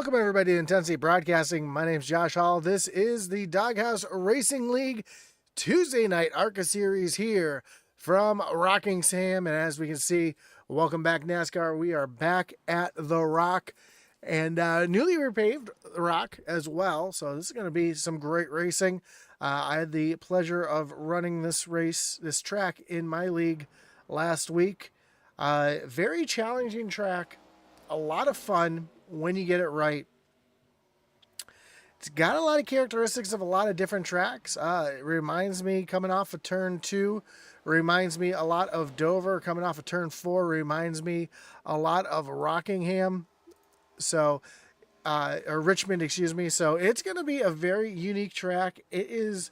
Welcome, everybody, to Intensity Broadcasting. My name is Josh Hall. This is the Doghouse Racing League Tuesday night ARCA series here from Rockingham. And as we can see, welcome back, NASCAR. We are back at the Rock and newly repaved the Rock as well. So this is going to be some great racing. I had the pleasure of running this track in my league last week. Very challenging track. A lot of fun when you get it right. It's got a lot of characteristics of a lot of different tracks. It reminds me, coming off of turn 2, reminds me a lot of Dover. Coming off of turn 4, reminds me a lot of Rockingham. So, or Richmond, excuse me. So it's going to be a very unique track. It is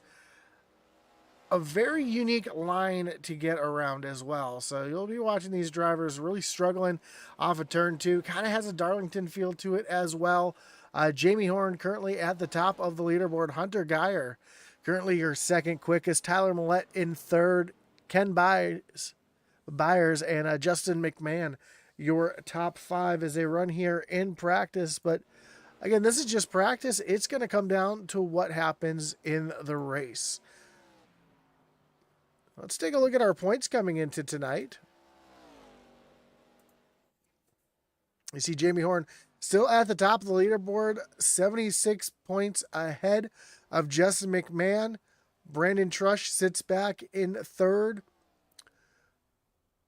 a very unique line to get around as well. So you'll be watching these drivers really struggling off of turn 2. Kind of has a Darlington feel to it as well. Jamie Horn currently at the top of the leaderboard. Hunter Geyer currently your second quickest. Tyler Millette in third. Ken Byers and Justin McMahon your top 5 as they run here in practice. But again, this is just practice. It's going to come down to what happens in the race. Let's take a look at our points coming into tonight. You see Jamie Horn still at the top of the leaderboard, 76 points ahead of Justin McMahon. Brandon Trush sits back in third,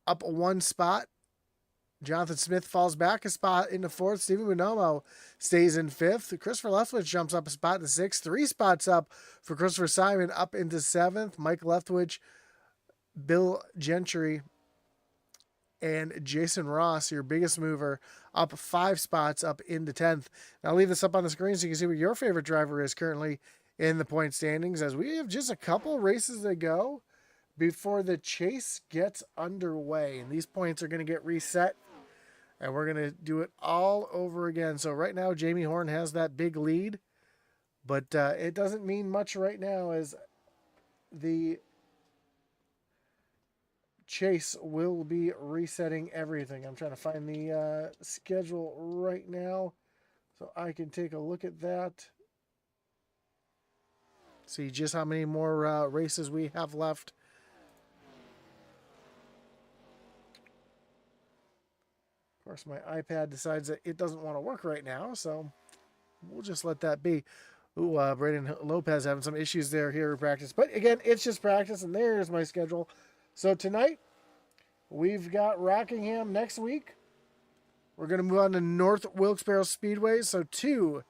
up 1 spot. Jonathan Smith falls back a spot into fourth. Stephen Bonomo stays in fifth. Christopher Leftwich jumps up a spot to sixth. 3 spots up for Christopher Simon, up into seventh. Mike Leftwich, Bill Gentry, and Jason Ross, your biggest mover, up 5 spots up into 10th. Now I'll leave this up on the screen so you can see what your favorite driver is currently in the point standings, as we have just a couple races to go before the chase gets underway. And these points are going to get reset, and we're going to do it all over again. So right now, Jamie Horn has that big lead, but it doesn't mean much right now, as the chase will be resetting everything. I'm trying to find the schedule right now so I can take a look at that. See just how many more races we have left. Of course, my iPad decides that it doesn't want to work right now, so we'll just let that be. Ooh, Brandon Lopez having some issues there here in practice. But again, it's just practice, and there's my schedule. So tonight, we've got Rockingham next week. We're going to move on to North Wilkes-Barre Speedway. So 2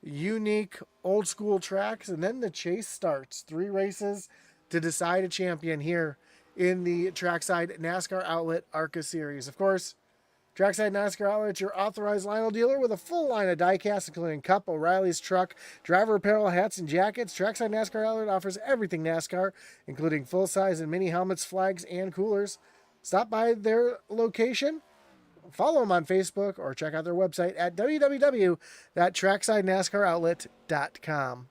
unique old school tracks, and then the chase starts. 3 races to decide a champion here in the Trackside NASCAR Outlet ARCA series. Of course, Trackside NASCAR Outlet, your authorized Lionel dealer with a full line of diecast, including Cup, O'Reilly's Truck, driver apparel, hats, and jackets. Trackside NASCAR Outlet offers everything NASCAR, including full-size and mini helmets, flags, and coolers. Stop by their location, follow them on Facebook, or check out their website at www.tracksidenascaroutlet.com.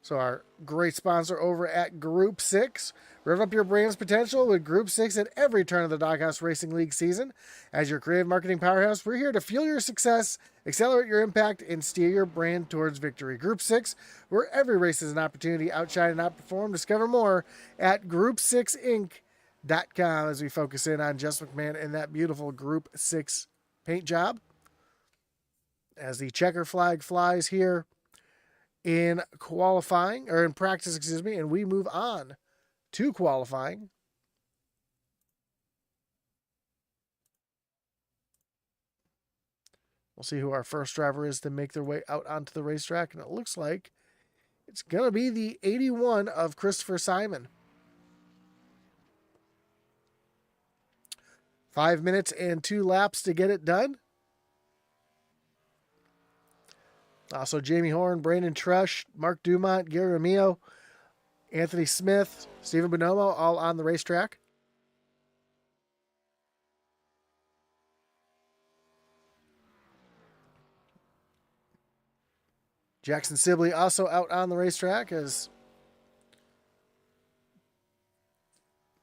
So our great sponsor over at Group 6. Rev up your brand's potential with Group 6 at every turn of the Doghouse Racing League season. As your creative marketing powerhouse, we're here to fuel your success, accelerate your impact, and steer your brand towards victory. Group 6, where every race is an opportunity to outshine and outperform. Discover more at group6inc.com as we focus in on Justin McMahon and that beautiful Group 6 paint job. As the checker flag flies here in qualifying, or in practice, excuse me, and we move on to qualifying. We'll see who our first driver is to make their way out onto the racetrack, and it looks like it's going to be the 81 of Christopher Simon. 5 minutes and 2 laps to get it done. Also, Jamie Horn, Brandon Trush, Mark Dumont, Gary Romeo, Anthony Smith, Stephen Bonomo, all on the racetrack. Jackson Sibley also out on the racetrack as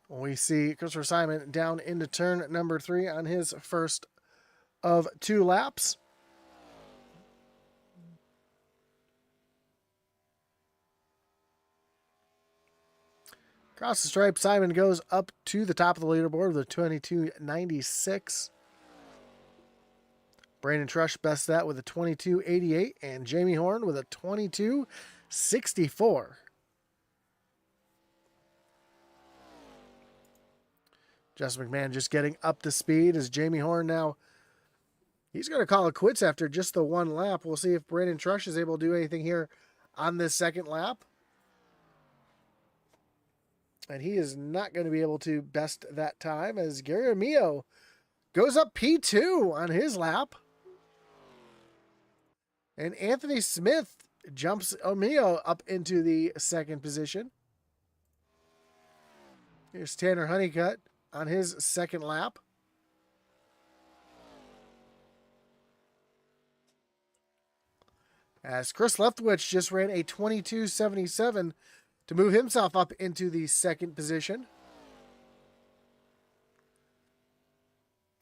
We see Christopher Simon down into turn number 3 on his first of 2 laps. Across the stripe, Simon goes up to the top of the leaderboard with a 22.96. Brandon Trush bests that with a 22.88, and Jamie Horn with a 22.64. Justin McMahon just getting up to speed as Jamie Horn now, he's going to call it quits after just the 1 lap. We'll see if Brandon Trush is able to do anything here on this second lap. And he is not going to be able to best that time as Gary Amio goes up P2 on his lap. And Anthony Smith jumps Amio up into the second position. Here's Tanner Honeycutt on his second lap. As Chris Leftwich just ran a 22.77 to move himself up into the second position.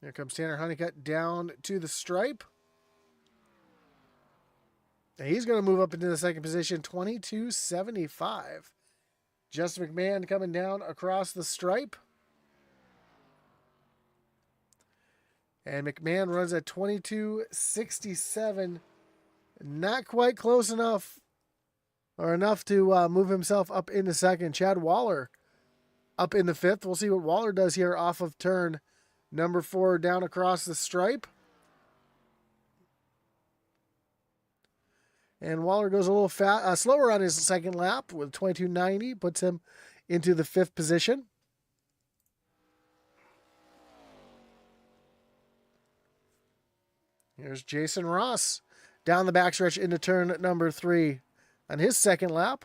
Here comes Tanner Honeycutt down to the stripe. And he's going to move up into the second position, 22.75. Justin McMahon coming down across the stripe. And McMahon runs at 22.67. Not quite close enough, or enough to move himself up into second. Chad Waller up in the fifth. We'll see what Waller does here off of turn number 4 down across the stripe. And Waller goes a little slower on his second lap with 22.90, puts him into the 5th position. Here's Jason Ross down the backstretch into turn number 3 on his second lap.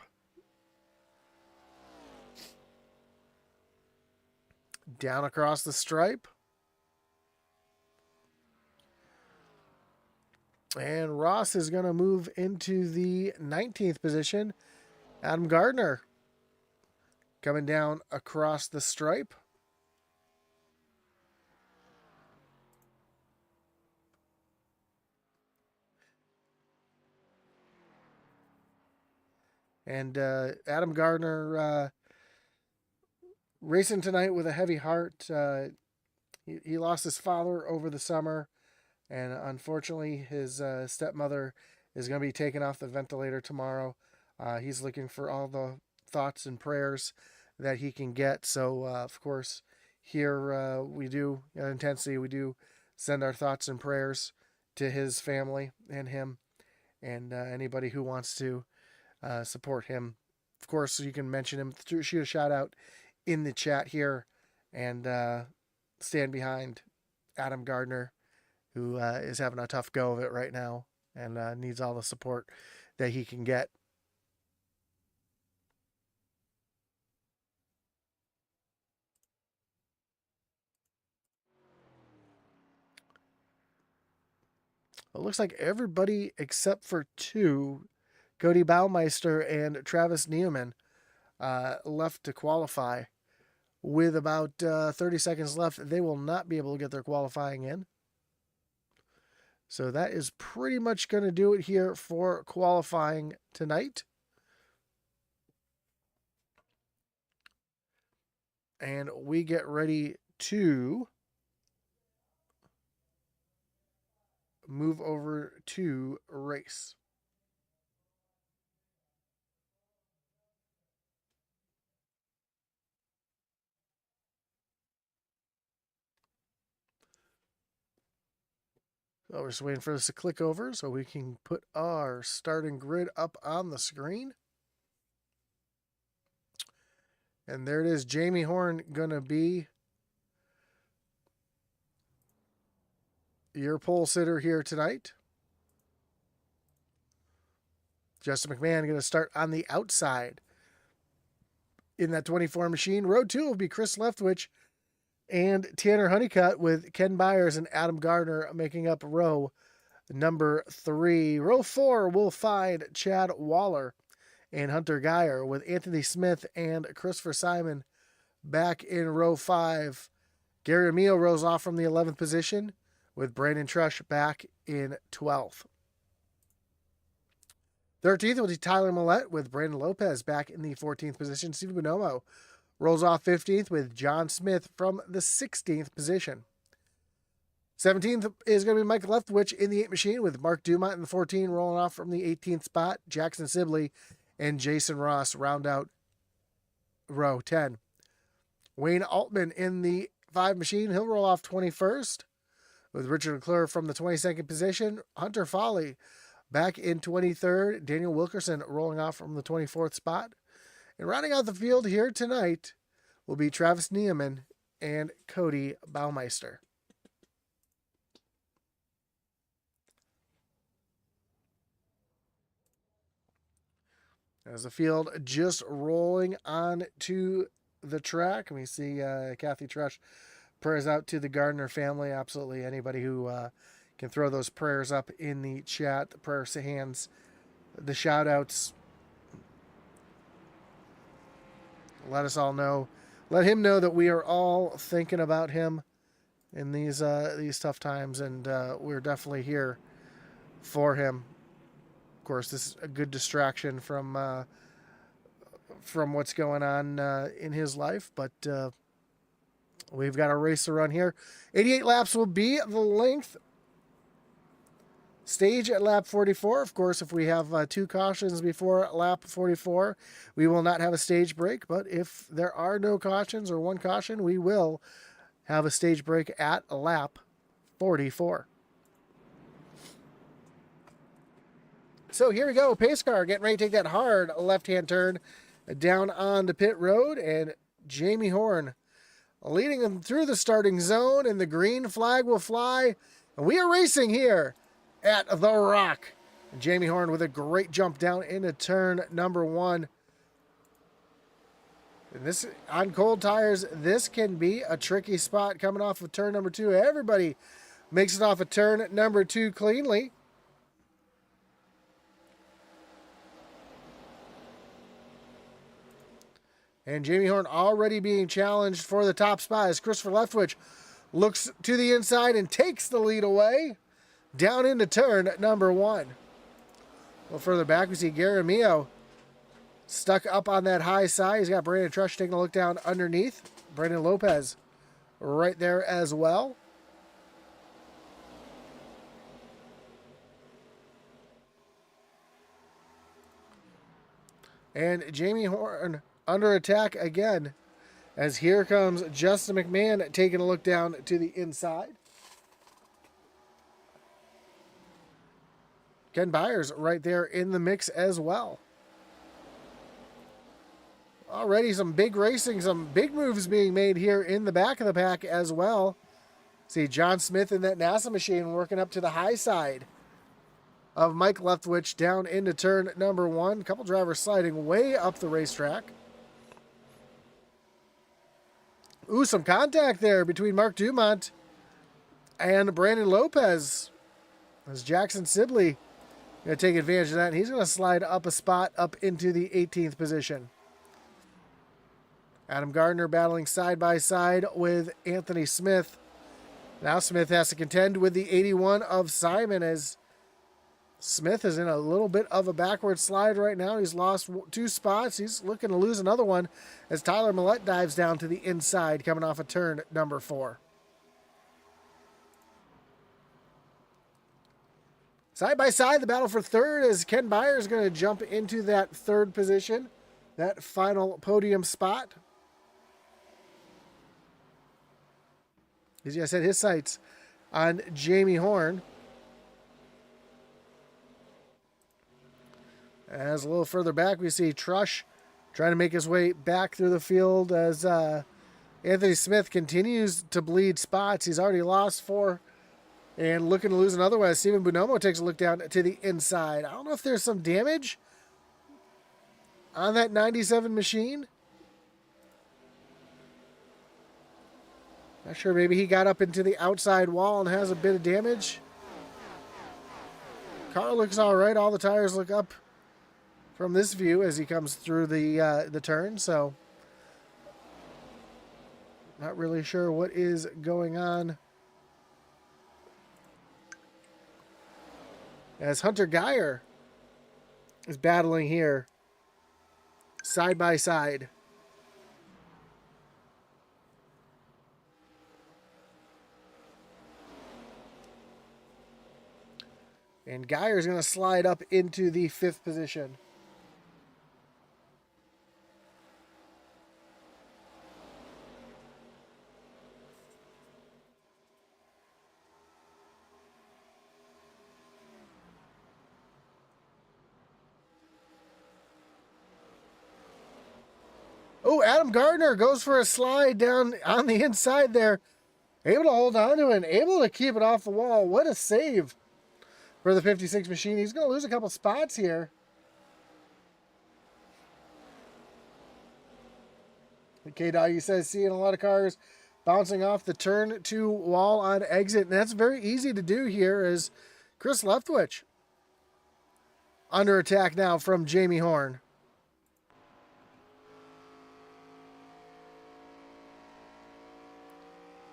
Down across the stripe. And Ross is going to move into the 19th position. Adam Gardner coming down across the stripe. And Adam Gardner racing tonight with a heavy heart. He lost his father over the summer. And unfortunately, his stepmother is going to be taken off the ventilator tomorrow. He's looking for all the thoughts and prayers that he can get. So, of course, here we do, at Intensity, we do send our thoughts and prayers to his family and him and anybody who wants to support him. Of course, you can mention him, shoot a shout out in the chat here, and stand behind Adam Gardner, who is having a tough go of it right now and needs all the support that he can get. It looks like everybody except for 2, Cody Baumeister and Travis Neiman, left to qualify. With about 30 seconds left, they will not be able to get their qualifying in. So that is pretty much going to do it here for qualifying tonight. And we get ready to move over to race. So we're just waiting for this to click over so we can put our starting grid up on the screen. And there it is. Jamie Horn going to be your pole sitter here tonight. Justin McMahon going to start on the outside in that 24 machine. Row 2 will be Chris Leftwich and Tanner Honeycutt, with Ken Byers and Adam Gardner making up row number 3. Row 4 will find Chad Waller and Hunter Geyer, with Anthony Smith and Christopher Simon back in row 5. Gary Amio rolls off from the 11th position, with Brandon Trush back in 12th. 13th will be Tyler Millette, with Brandon Lopez back in the 14th position. Steven Bonomo rolls off 15th, with John Smith from the 16th position. 17th is going to be Mike Leftwich in the 8 machine, with Mark Dumont in the 14 rolling off from the 18th spot. Jackson Sibley and Jason Ross round out row 10. Wayne Altman in the 5 machine, he'll roll off 21st, with Richard McClure from the 22nd position. Hunter Foley back in 23rd. Daniel Wilkerson rolling off from the 24th spot. And rounding out the field here tonight will be Travis Neeman and Cody Baumeister. As the field just rolling on to the track, we see Kathy Trush prayers out to the Gardner family. Absolutely anybody who can throw those prayers up in the chat, the prayer hands, the shout outs. Let us all know. Let him know that we are all thinking about him in these tough times, and we're definitely here for him. Of course, this is a good distraction from what's going on in his life, but we've got a race to run here. 88 laps will be the length. Stage at lap 44. Of course, if we have 2 cautions before lap 44, we will not have a stage break. But if there are no cautions or 1 caution, we will have a stage break at lap 44. So here we go. Pace car getting ready to take that hard left-hand turn down on the pit road. And Jamie Horn leading them through the starting zone. And the green flag will fly. And we are racing here at the Rock. And Jamie Horn with a great jump down into turn number 1. And this, on cold tires, this can be a tricky spot coming off of turn number 2. Everybody makes it off of turn number 2 cleanly. And Jamie Horn already being challenged for the top spot as Christopher Leftwich looks to the inside and takes the lead away down into turn number 1. A little further back, we see Gary Amio stuck up on that high side. He's got Brandon Trush taking a look down underneath. Brandon Lopez right there as well. And Jamie Horn under attack again, as here comes Justin McMahon taking a look down to the inside. Ken Byers right there in the mix as well. Already some big racing, some big moves being made here in the back of the pack as well. See John Smith in that NASA machine working up to the high side of Mike Leftwich down into turn number 1. A couple drivers sliding way up the racetrack. Ooh, some contact there between Mark Dumont and Brandon Lopez. As Jackson Sibley going to take advantage of that. And he's going to slide up a spot up into the 18th position. Adam Gardner battling side by side with Anthony Smith. Now Smith has to contend with the 81 of Simon, as Smith is in a little bit of a backward slide right now. He's lost 2 spots. He's looking to lose another one as Tyler Millette dives down to the inside coming off of turn number 4. Side by side, the battle for third as Ken Byers is going to jump into that 3rd position, that final podium spot. As I said, his sights on Jamie Horn. As a little further back, we see Trush trying to make his way back through the field as Anthony Smith continues to bleed spots. He's already lost 4 and looking to lose another one as Steven Bonomo takes a look down to the inside. I don't know if there's some damage on that 97 machine. Not sure, maybe he got up into the outside wall and has a bit of damage. Car looks all right. All the tires look up from this view as he comes through the turn. So Not really sure what is going on. As Hunter Geyer is battling here, side by side. And Geyer's going to slide up into the 5th position. Oh, Adam Gardner goes for a slide down on the inside there. Able to hold on to it and able to keep it off the wall. What a save for the 56 machine. He's going to lose a couple spots here. K-Doggy says, seeing a lot of cars bouncing off the turn 2 wall on exit. And that's very easy to do here as Chris Leftwich under attack now from Jamie Horn.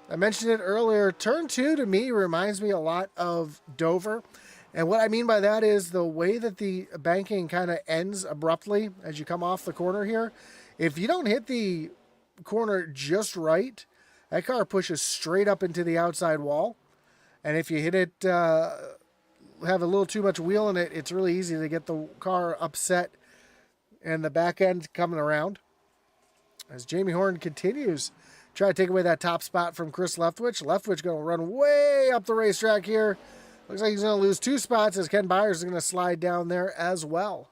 I mentioned it earlier. Turn 2 to me reminds me a lot of Dover. And what I mean by that is the way that the banking kind of ends abruptly as you come off the corner here. If you don't hit the corner just right, that car pushes straight up into the outside wall. And if you hit it, have a little too much wheel in it, it's really easy to get the car upset and the back end coming around. As Jamie Horn continues try to take away that top spot from Chris Leftwich. Leftwich going to run way up the racetrack here. Looks like he's going to lose 2 spots as Ken Byers is going to slide down there as well.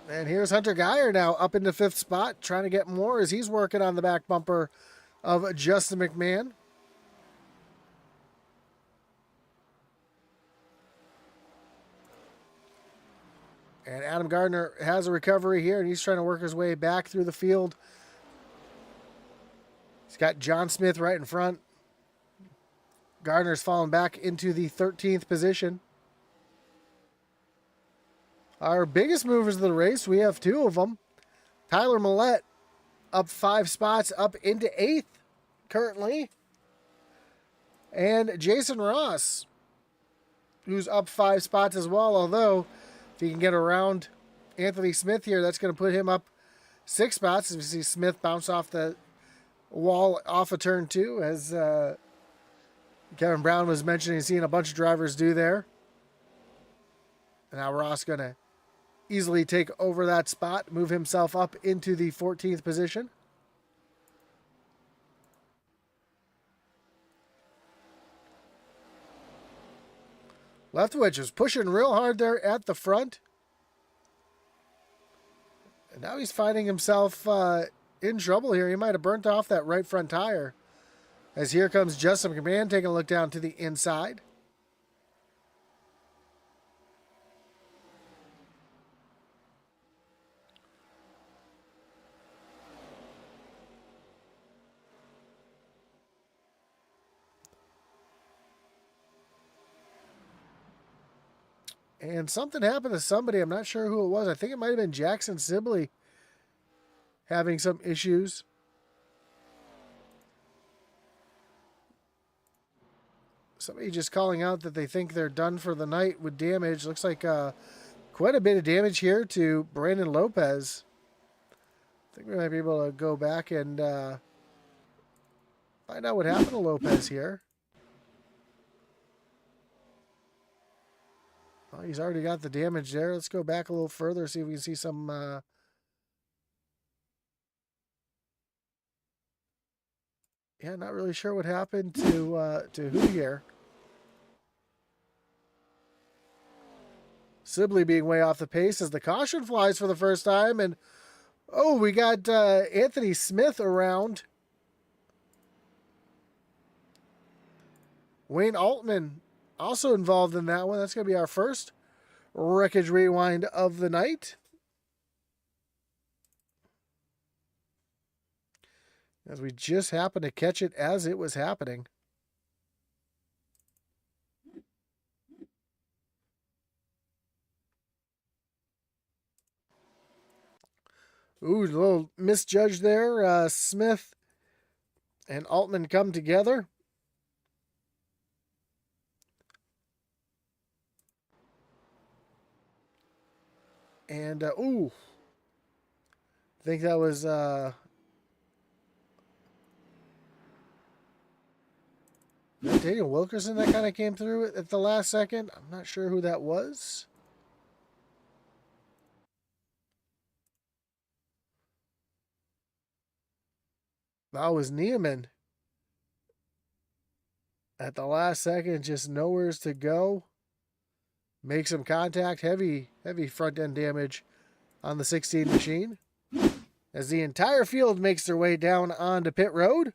And here's Hunter Geyer now up in the 5th spot, trying to get more as he's working on the back bumper of Justin McMahon. And Adam Gardner has a recovery here, and he's trying to work his way back through the field. He's got John Smith right in front. Gardner's fallen back into the 13th position. Our biggest movers of the race, we have 2 of them. Tyler Millette up 5 spots, up into 8th currently. And Jason Ross, who's up 5 spots as well, although if he can get around Anthony Smith here, that's going to put him up 6 spots. As we see Smith bounce off the wall off of turn 2, as Kevin Brown was mentioning, seeing a bunch of drivers do there. And now Ross going to easily take over that spot, move himself up into the 14th position. Leftwich is pushing real hard there at the front. And now he's finding himself in trouble here. He might have burnt off that right front tire. As here comes Justin McMahon taking a look down to the inside. And something happened to somebody. I'm not sure who it was. I think it might have been Jackson Sibley having some issues. Somebody just calling out that they think they're done for the night with damage. Looks like quite a bit of damage here to Brandon Lopez. I think we might be able to go back and find out what happened to Lopez here. Well, he's already got the damage there. Let's go back a little further, see if we can see some... yeah, not really sure what happened to who here. Sibley being way off the pace as the caution flies for the first time. And, oh, we got Anthony Smith around. Wayne Altman also involved in that one. That's going to be our first wreckage rewind of the night. As we just happened to catch it as it was happening. Ooh, a little misjudged there. Smith and Altman come together. And, ooh, I think that was Daniel Wilkerson that kind of came through at the last second. I'm not sure who that was. That was Neiman. At the last second, just nowheres to go. Make some contact. Heavy front end damage on the 16 machine. As the entire field makes their way down onto pit road.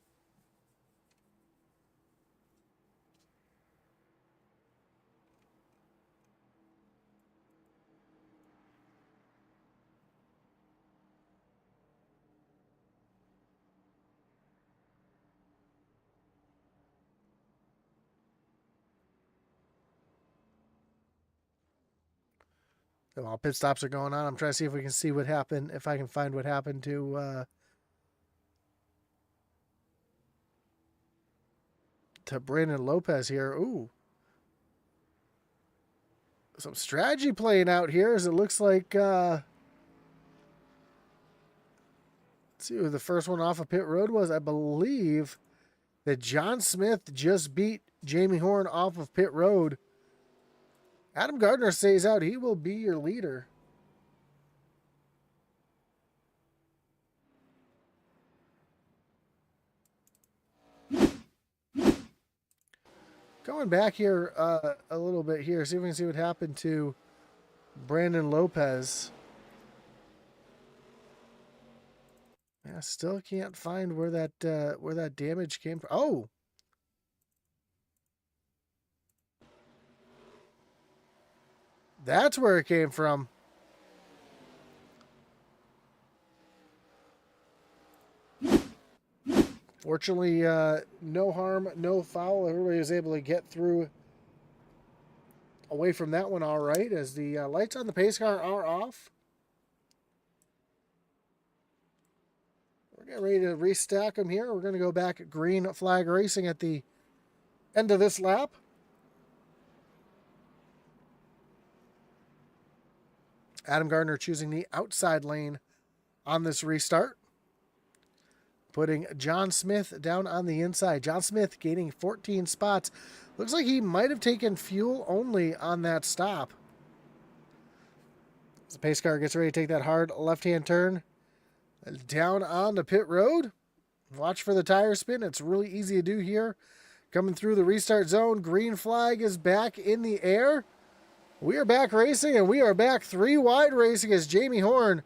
While pit stops are going on, I'm trying to see if we can see what happened, if I can find what happened to Brandon Lopez here. Ooh. Some strategy playing out here as it looks like, let's see who the first one off of pit road was. I believe that John Smith just beat Jamie Horn off of pit road. Adam Gardner stays out. He will be your leader. Going back here a little bit here, see if we can see what happened to Brandon Lopez. Yeah, still can't find where that damage came from. Oh, that's where it came from. Fortunately, no harm, no foul. Everybody was able to get through away from that one all right, as the lights on the pace car are off. We're getting ready to restack them here. We're going to go back at green flag racing at the end of this lap. Adam Gardner choosing the outside lane on this restart, putting John Smith down on the inside. John Smith gaining 14 spots. Looks like he might have taken fuel only on that stop. As the pace car gets ready to take that hard left-hand turn down on the pit road. Watch for the tire spin. It's really easy to do here. Coming through the restart zone. Green flag is back in the air. We are back racing, and we are back 3 wide racing as Jamie Horn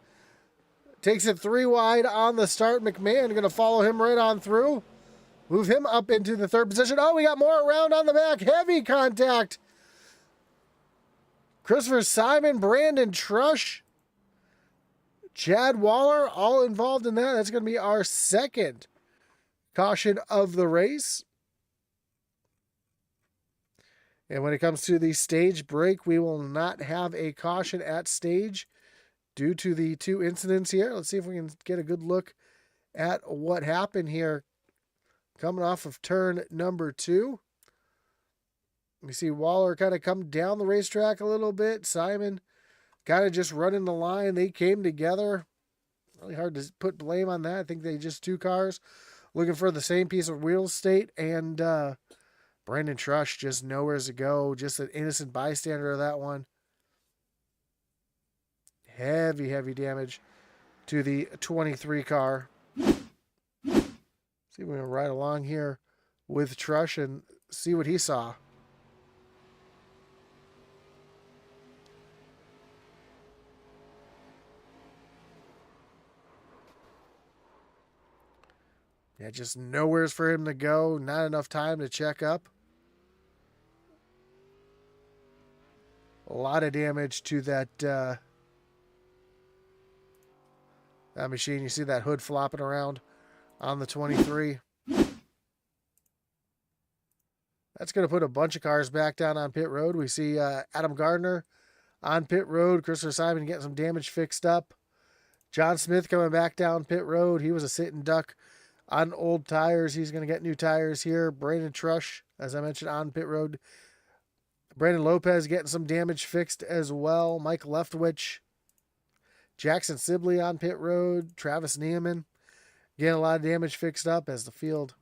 takes it 3 wide on the start. McMahon going to follow him right on through. Move him up into the 3rd position. Oh, we got more around on the back. Heavy contact. Christopher Simon, Brandon Trush, Chad Waller, all involved in that. That's going to be our 2nd caution of the race. And when it comes to the stage break, we will not have a caution at stage due to the 2 incidents here. Let's see if we can get a good look at what happened here. Coming off of turn number 2. We see Waller kind of come down the racetrack a little bit. Simon kind of just running the line. They came together. Really hard to put blame on that. I think they just 2 cars looking for the same piece of real estate. And Brandon Trush just nowhere to go. Just an innocent bystander of that one. Heavy damage to the 23 car. See if we can ride along here with Trush and see what he saw. Yeah, just nowhere's for him to go. Not enough time to check up. A lot of damage to that that machine. You see that hood flopping around on the 23. That's going to put a bunch of cars back down on pit road. We see Adam Gardner on pit road. Christopher Simon getting some damage fixed up. John Smith coming back down pit road. He was a sitting duck on old tires. He's going to get new tires here. Brandon Trush, as I mentioned, on pit road. Brandon Lopez getting some damage fixed as well. Mike Leftwich. Jackson Sibley on pit road. Travis Neiman getting a lot of damage fixed up as the field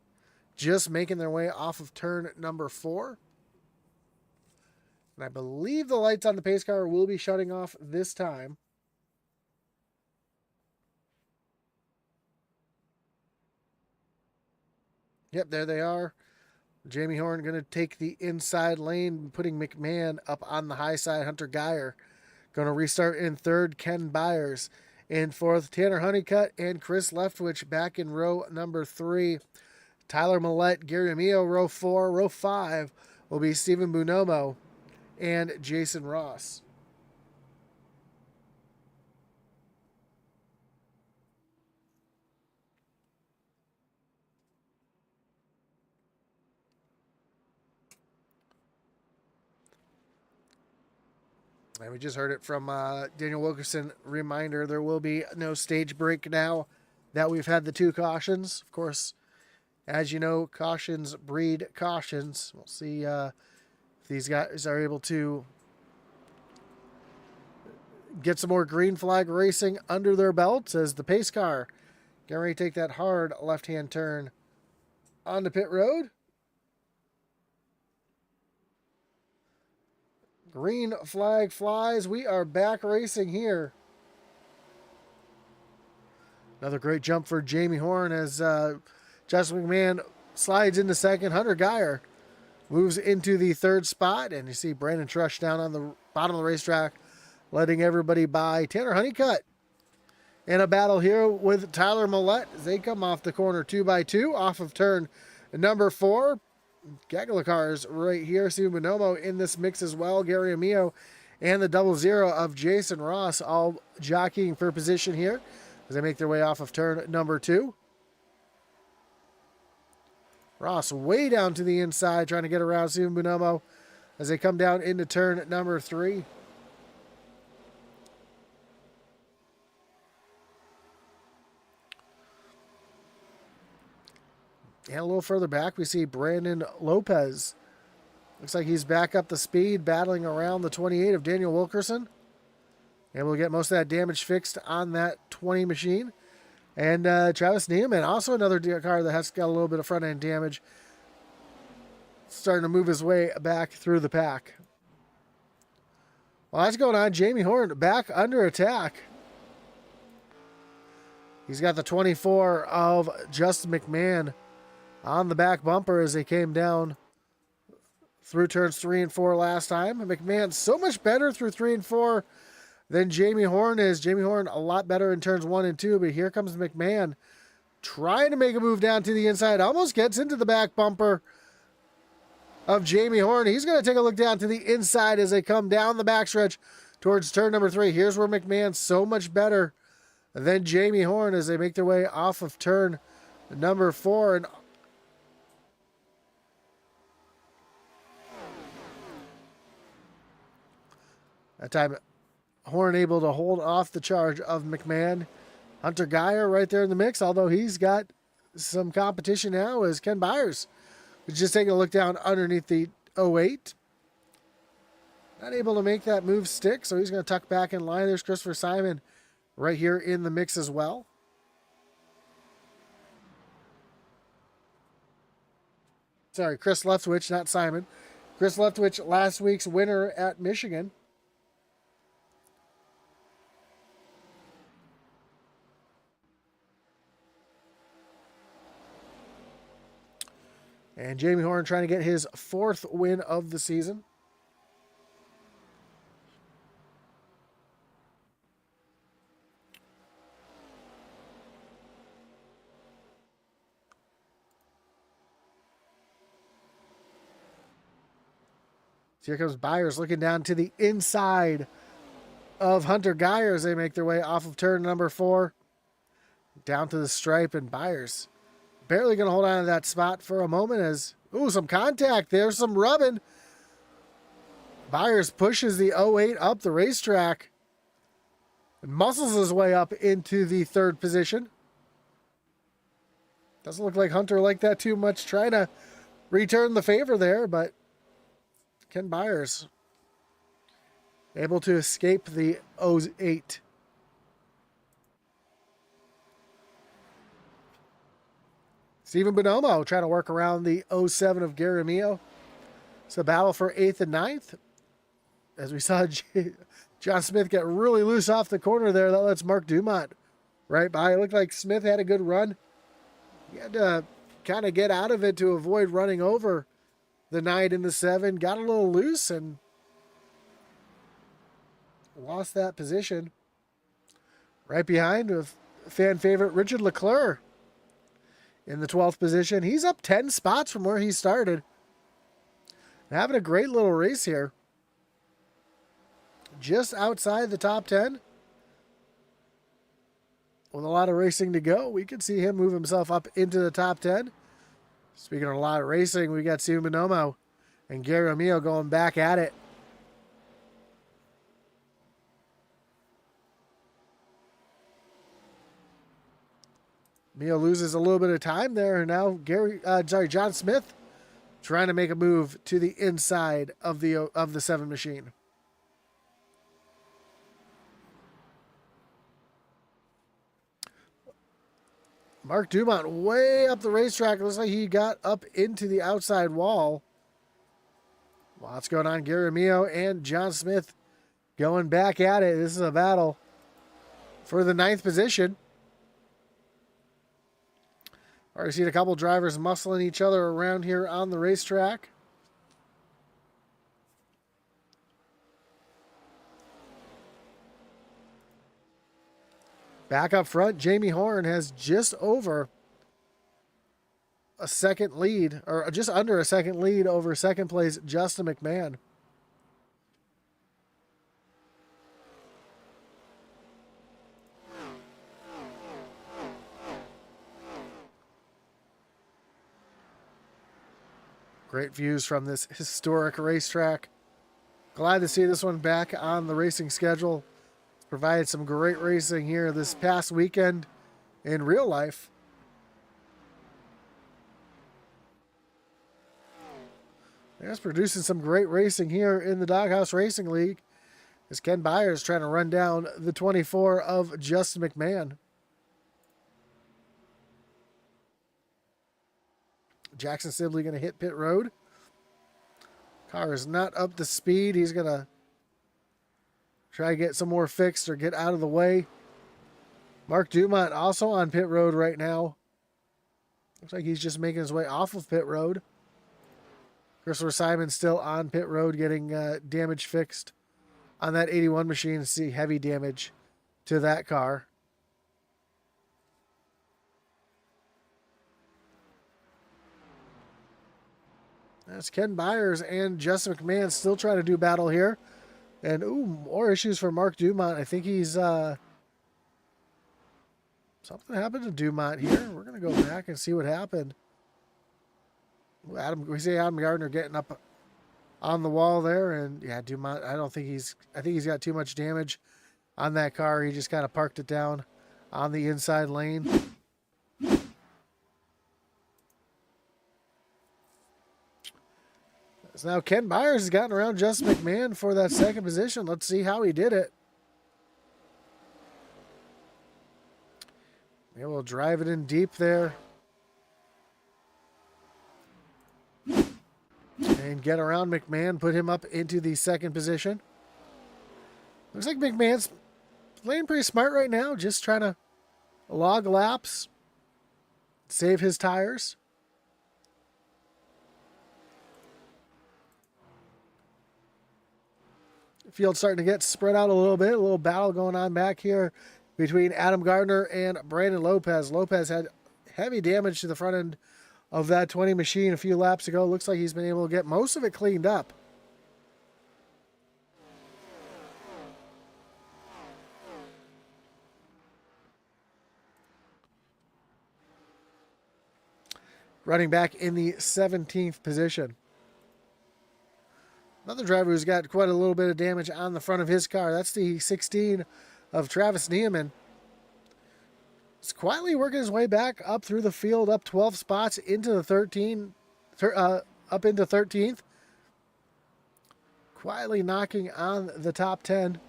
just making their way off of turn number 4. And I believe the lights on the pace car will be shutting off this time. Yep, there they are. Jamie Horn going to take the inside lane, putting McMahon up on the high side. Hunter Geyer going to restart in third. Ken Byers in fourth. Tanner Honeycutt and Chris Leftwich back in row number 3. Tyler Millette, Gary Amio, row 4. Row 5 will be Stephen Bonomo and Jason Ross. And we just heard it from Daniel Wilkerson. Reminder, there will be no stage break now that we've had the 2 cautions. Of course, as you know, cautions breed cautions. We'll see if these guys are able to get some more green flag racing under their belts as the pace car getting ready to take that hard left-hand turn onto pit road. Green flag flies. We are back racing here. Another great jump for Jamie Horn as Justin McMahon slides into second. Hunter Geyer moves into the 3rd spot. And you see Brandon Trush down on the bottom of the racetrack, letting everybody by. Tanner Honeycutt in a battle here with Tyler Millette as they come off the corner 2x2 off of turn number 4. Gaggle cars right here. Stephen Bonomo in this mix as well. Gary Amio and the 00 of Jason Ross all jockeying for position here as they make their way off of turn number 2. Ross way down to the inside trying to get around Stephen Bonomo as they come down into turn number 3. And a little further back, we see Brandon Lopez. Looks like he's back up the speed, battling around the 28 of Daniel Wilkerson. And we'll get most of that damage fixed on that 20 machine. And Travis Neiman, also another car that has got a little bit of front-end damage, starting to move his way back through the pack. Well, that's going on. Jamie Horn back under attack. He's got the 24 of Justin McMahon on the back bumper as they came down through turns 3 and 4 last time. McMahon so much better through 3 and 4 than Jamie Horn is. Jamie Horn a lot better in turns 1 and 2, but here comes McMahon trying to make a move down to the inside. Almost gets into the back bumper of Jamie Horn. He's going to take a look down to the inside as they come down the backstretch towards turn number 3. Here's where McMahon's so much better than Jamie Horn as they make their way off of turn number 4. And that time, Horn able to hold off the charge of McMahon. Hunter Geyer right there in the mix, although he's got some competition now as Ken Byers is just taking a look down underneath the 08. Not able to make that move stick, so he's going to tuck back in line. There's Christopher Simon right here in the mix as well. Sorry, Chris Leftwich, not Simon. Chris Leftwich, last week's winner at Michigan. And Jamie Horn trying to get his 4th win of the season. So here comes Byers looking down to the inside of Hunter Geyer as they make their way off of turn number 4. Down to the stripe, and Byers barely going to hold on to that spot for a moment as, ooh, some contact. There's some rubbing. Byers pushes the 08 up the racetrack. And muscles his way up into the third position. Doesn't look like Hunter liked that too much. Trying to return the favor there, but Ken Byers able to escape the 08. Stephen Bonomo trying to work around the 07 of Garamillo. It's a battle for 8th and 9th. As we saw John Smith get really loose off the corner there. That lets Mark Dumont right by. It looked like Smith had a good run. He had to kind of get out of it to avoid running over the 9 and the 7. Got a little loose and lost that position. Right behind with fan favorite Richard Leclerc in the 12th position. He's up 10 spots from where he started. Having a great little race here. Just outside the top 10. With a lot of racing to go, we could see him move himself up into the top 10. Speaking of a lot of racing, we got Stephen Bonomo and Gary O'Meal going back at it. Mio loses a little bit of time there. Now John Smith trying to make a move to the inside of the 7 machine. Mark Dumont way up the racetrack. It looks like he got up into the outside wall. Lots going on. Gary Mio and John Smith going back at it. This is a battle for the 9th position. Already seen a couple drivers muscling each other around here on the racetrack. Back up front, Jamie Horn has just over a second lead, or just under a second lead over second place Justin McMahon. Great views from this historic racetrack. Glad to see this one back on the racing schedule. It's provided some great racing here this past weekend in real life. It's producing some great racing here in the Doghouse Racing League as Ken Byers trying to run down the 24 of Justin McMahon. Jackson Sibley going to hit pit road. Car is not up to speed. He's going to try to get some more fixed or get out of the way. Mark Dumont also on pit road right now. Looks like he's just making his way off of pit road. Christopher Simon still on pit road getting damage fixed on that 81 machine. See heavy damage to that car. That's Ken Byers and Justin McMahon still trying to do battle here. And, more issues for Mark Dumont. I think he's, something happened to Dumont here. We're going to go back and see what happened. We see Adam Gardner getting up on the wall there. And, yeah, Dumont, I think he's got too much damage on that car. He just kind of parked it down on the inside lane. So now Ken Byers has gotten around Justin McMahon for that second position. Let's see how he did it. Maybe we'll drive it in deep there. And get around McMahon, put him up into the second position. Looks like McMahon's playing pretty smart right now, just trying to log laps, save his tires. Field starting to get spread out a little bit. A little battle going on back here between Adam Gardner and Brandon Lopez. Lopez had heavy damage to the front end of that 20 machine a few laps ago. Looks like he's been able to get most of it cleaned up. Running back in the 17th position. Another driver who's got quite a little bit of damage on the front of his car. That's the 16 of Travis Neiman. He's quietly working his way back up through the field, up 12 spots into the up into 13th. Quietly knocking on the top 10.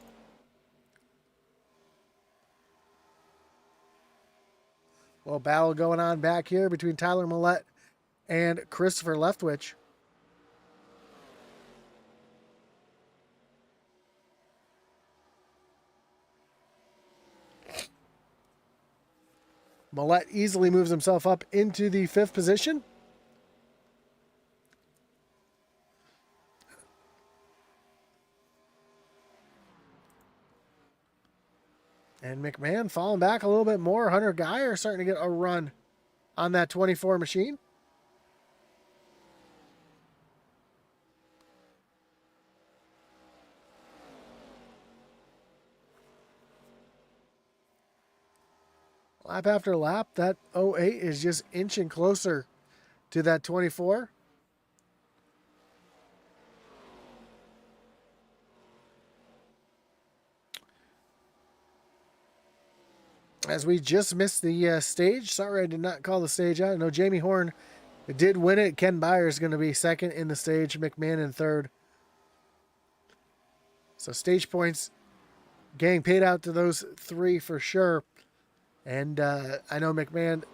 Well, battle going on back here between Tyler Millette and Christopher Leftwich. Millette easily moves himself up into the 5th position. And McMahon falling back a little bit more. Hunter Geyer starting to get a run on that 24 machine. Lap after lap, that 08 is just inching closer to that 24. As we just missed the stage. Sorry I did not call the stage out. I know Jamie Horn did win it. Ken Byer is going to be second in the stage. McMahon in third. So stage points getting paid out to those 3 for sure. And I know McMahon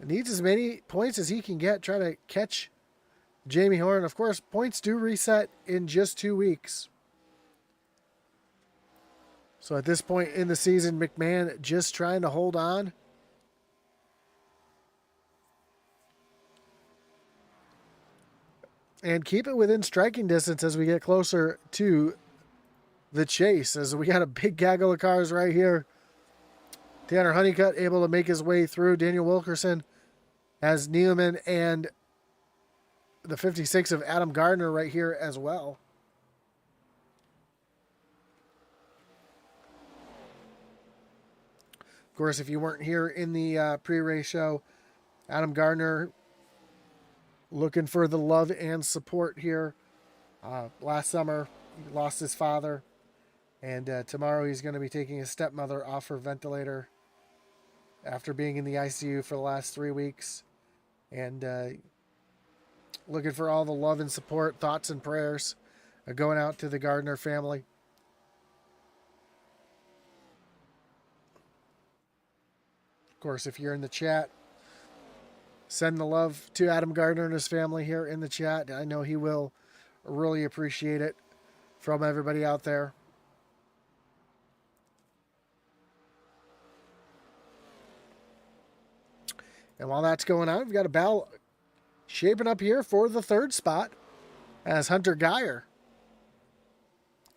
needs as many points as he can get. Try to catch Jamie Horn. Of course, points do reset in just 2 weeks. So at this point in the season, McMahon just trying to hold on. And keep it within striking distance as we get closer to the chase. As we got a big gaggle of cars right here. Tanner Honeycutt able to make his way through. Daniel Wilkerson has Nealman and the 56 of Adam Gardner right here as well. Of course, if you weren't here in the pre-race show, Adam Gardner looking for the love and support here. Last summer, he lost his father. And tomorrow he's going to be taking his stepmother off her ventilator after being in the ICU for the last 3 weeks. And looking for all the love and support, thoughts and prayers going out to the Gardner family. Of course, if you're in the chat, send the love to Adam Gardner and his family here in the chat. I know he will really appreciate it from everybody out there. And while that's going on, we've got a battle shaping up here for the 3rd spot as Hunter Geyer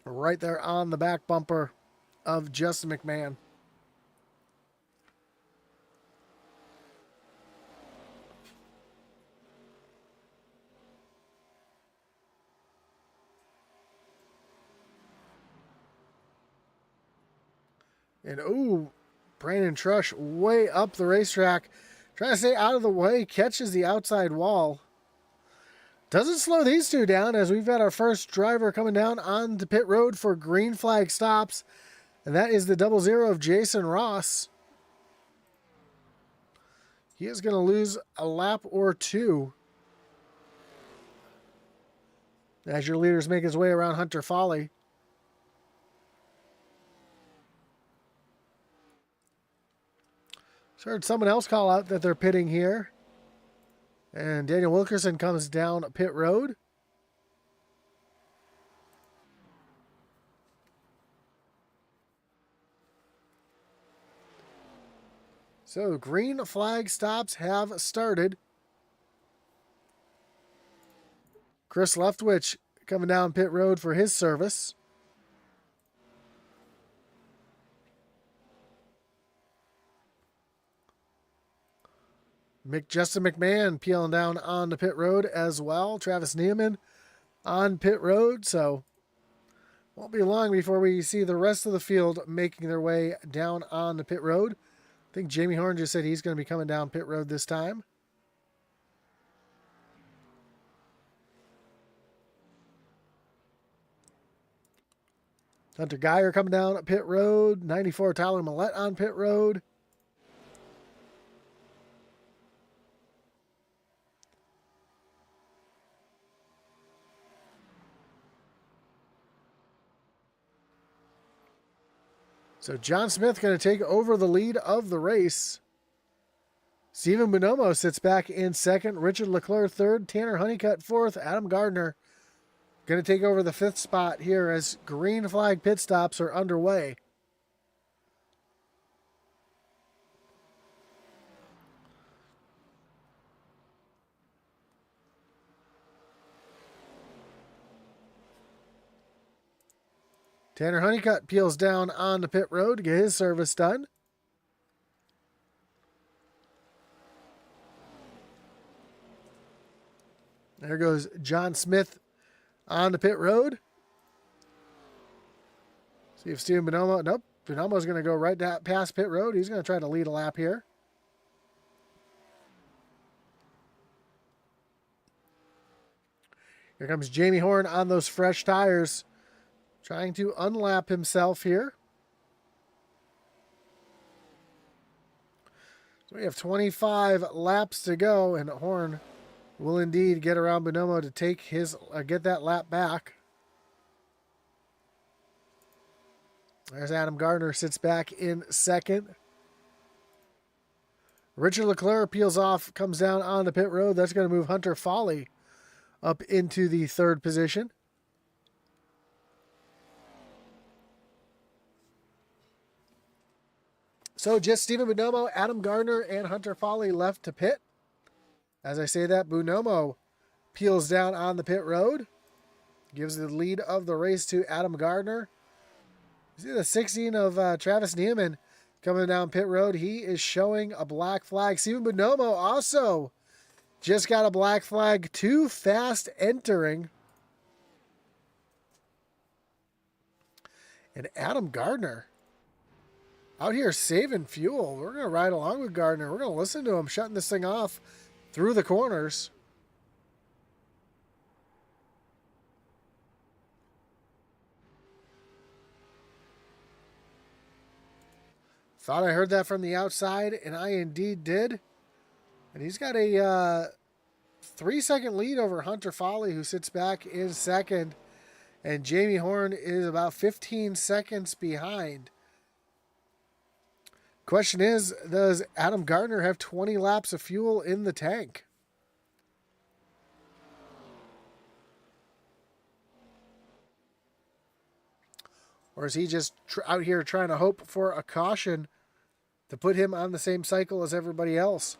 right there on the back bumper of Justin McMahon. And, ooh, Brandon Trush way up the racetrack. Trying to stay out of the way. Catches the outside wall. Doesn't slow these two down as we've got our first driver coming down on the pit road for green flag stops. And that is the 00 of Jason Ross. He is going to lose a lap or 2 as your leaders make his way around Hunter Folly. Heard someone else call out that they're pitting here. And Daniel Wilkerson comes down pit road. So green flag stops have started. Chris Leftwich coming down pit road for his service. Justin McMahon peeling down on the pit road as well. Travis Neiman on pit road. So won't be long before we see the rest of the field making their way down on the pit road. I think Jamie Horn just said he's going to be coming down pit road this time. Hunter Geyer coming down pit road. 94 Tyler Millette on pit road. So John Smith going to take over the lead of the race. Steven Bonomo sits back in second. Richard Leclerc third. Tanner Honeycutt fourth. Adam Gardner going to take over the fifth spot here as green flag pit stops are underway. Tanner Honeycutt peels down on the pit road to get his service done. There goes John Smith on the pit road. See if Steven Bonomo... Nope. Bonomo's going to go right past pit road. He's going to try to lead a lap here. Here comes Jamie Horn on those fresh tires, trying to unlap himself here. So we have 25 laps to go, and Horn will indeed get around Bonomo to take his get that lap back. There's Adam Gardner, sits back in second. Richard Leclerc peels off, comes down on the pit road. That's going to move Hunter Foley up into the third position. So just Steven Bonomo, Adam Gardner, and Hunter Foley left to pit. As I say that, Bonomo peels down on the pit road. Gives the lead of the race to Adam Gardner. You see the 16 of Travis Newman coming down pit road. He is showing a black flag. Steven Bonomo also just got a black flag. Too fast entering. And Adam Gardner out here saving fuel. We're going to ride along with Gardner. We're going to listen to him shutting this thing off through the corners. Thought I heard that from the outside, and I indeed did. And he's got a 3-second lead over Hunter Foley, who sits back in second. And Jamie Horn is about 15 seconds behind. Question is, does Adam Gardner have 20 laps of fuel in the tank? Or is he just out here trying to hope for a caution to put him on the same cycle as everybody else?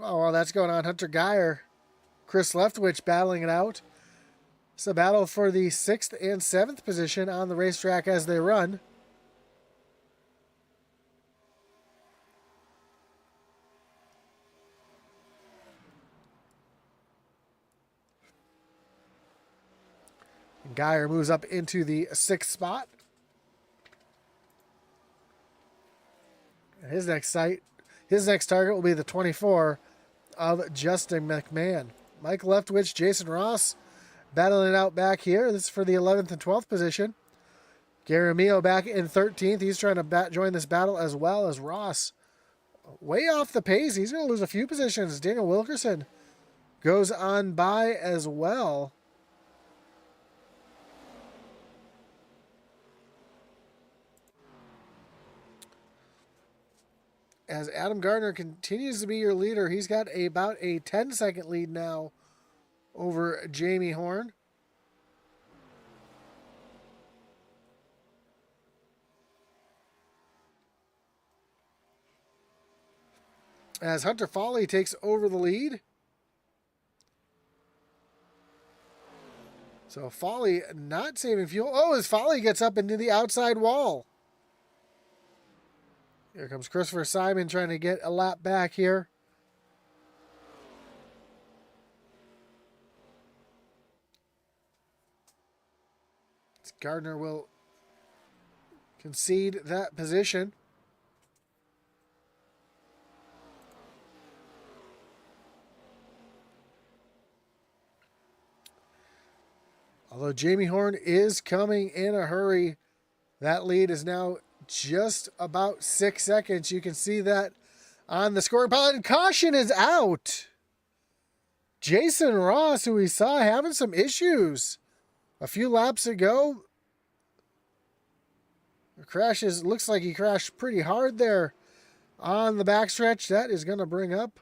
Oh, while that's going on, Hunter Geyer, Chris Leftwich battling it out. It's a battle for the 6th and 7th position on the racetrack as they run. And Geyer moves up into the 6th spot. And his next target will be the 24 of Justin McMahon. Mike Leftwich, Jason Ross battling it out back here. This is for the 11th and 12th position. Garamillo back in 13th. He's trying to join this battle as well as Ross. Way off the pace. He's going to lose a few positions. Daniel Wilkerson goes on by as well. As Adam Gardner continues to be your leader, he's got about a 10-second lead now over Jamie Horn. As Hunter Foley takes over the lead. So Foley not saving fuel. Oh, as Foley gets up into the outside wall. Here comes Christopher Simon trying to get a lap back here. Gardner will concede that position. Although Jamie Horn is coming in a hurry. That lead is now just about 6 seconds. You can see that on the scoring pile. And caution is out. Jason Ross, who we saw having some issues a few laps ago. Crashes, looks like he crashed pretty hard there on the backstretch. That is going to bring up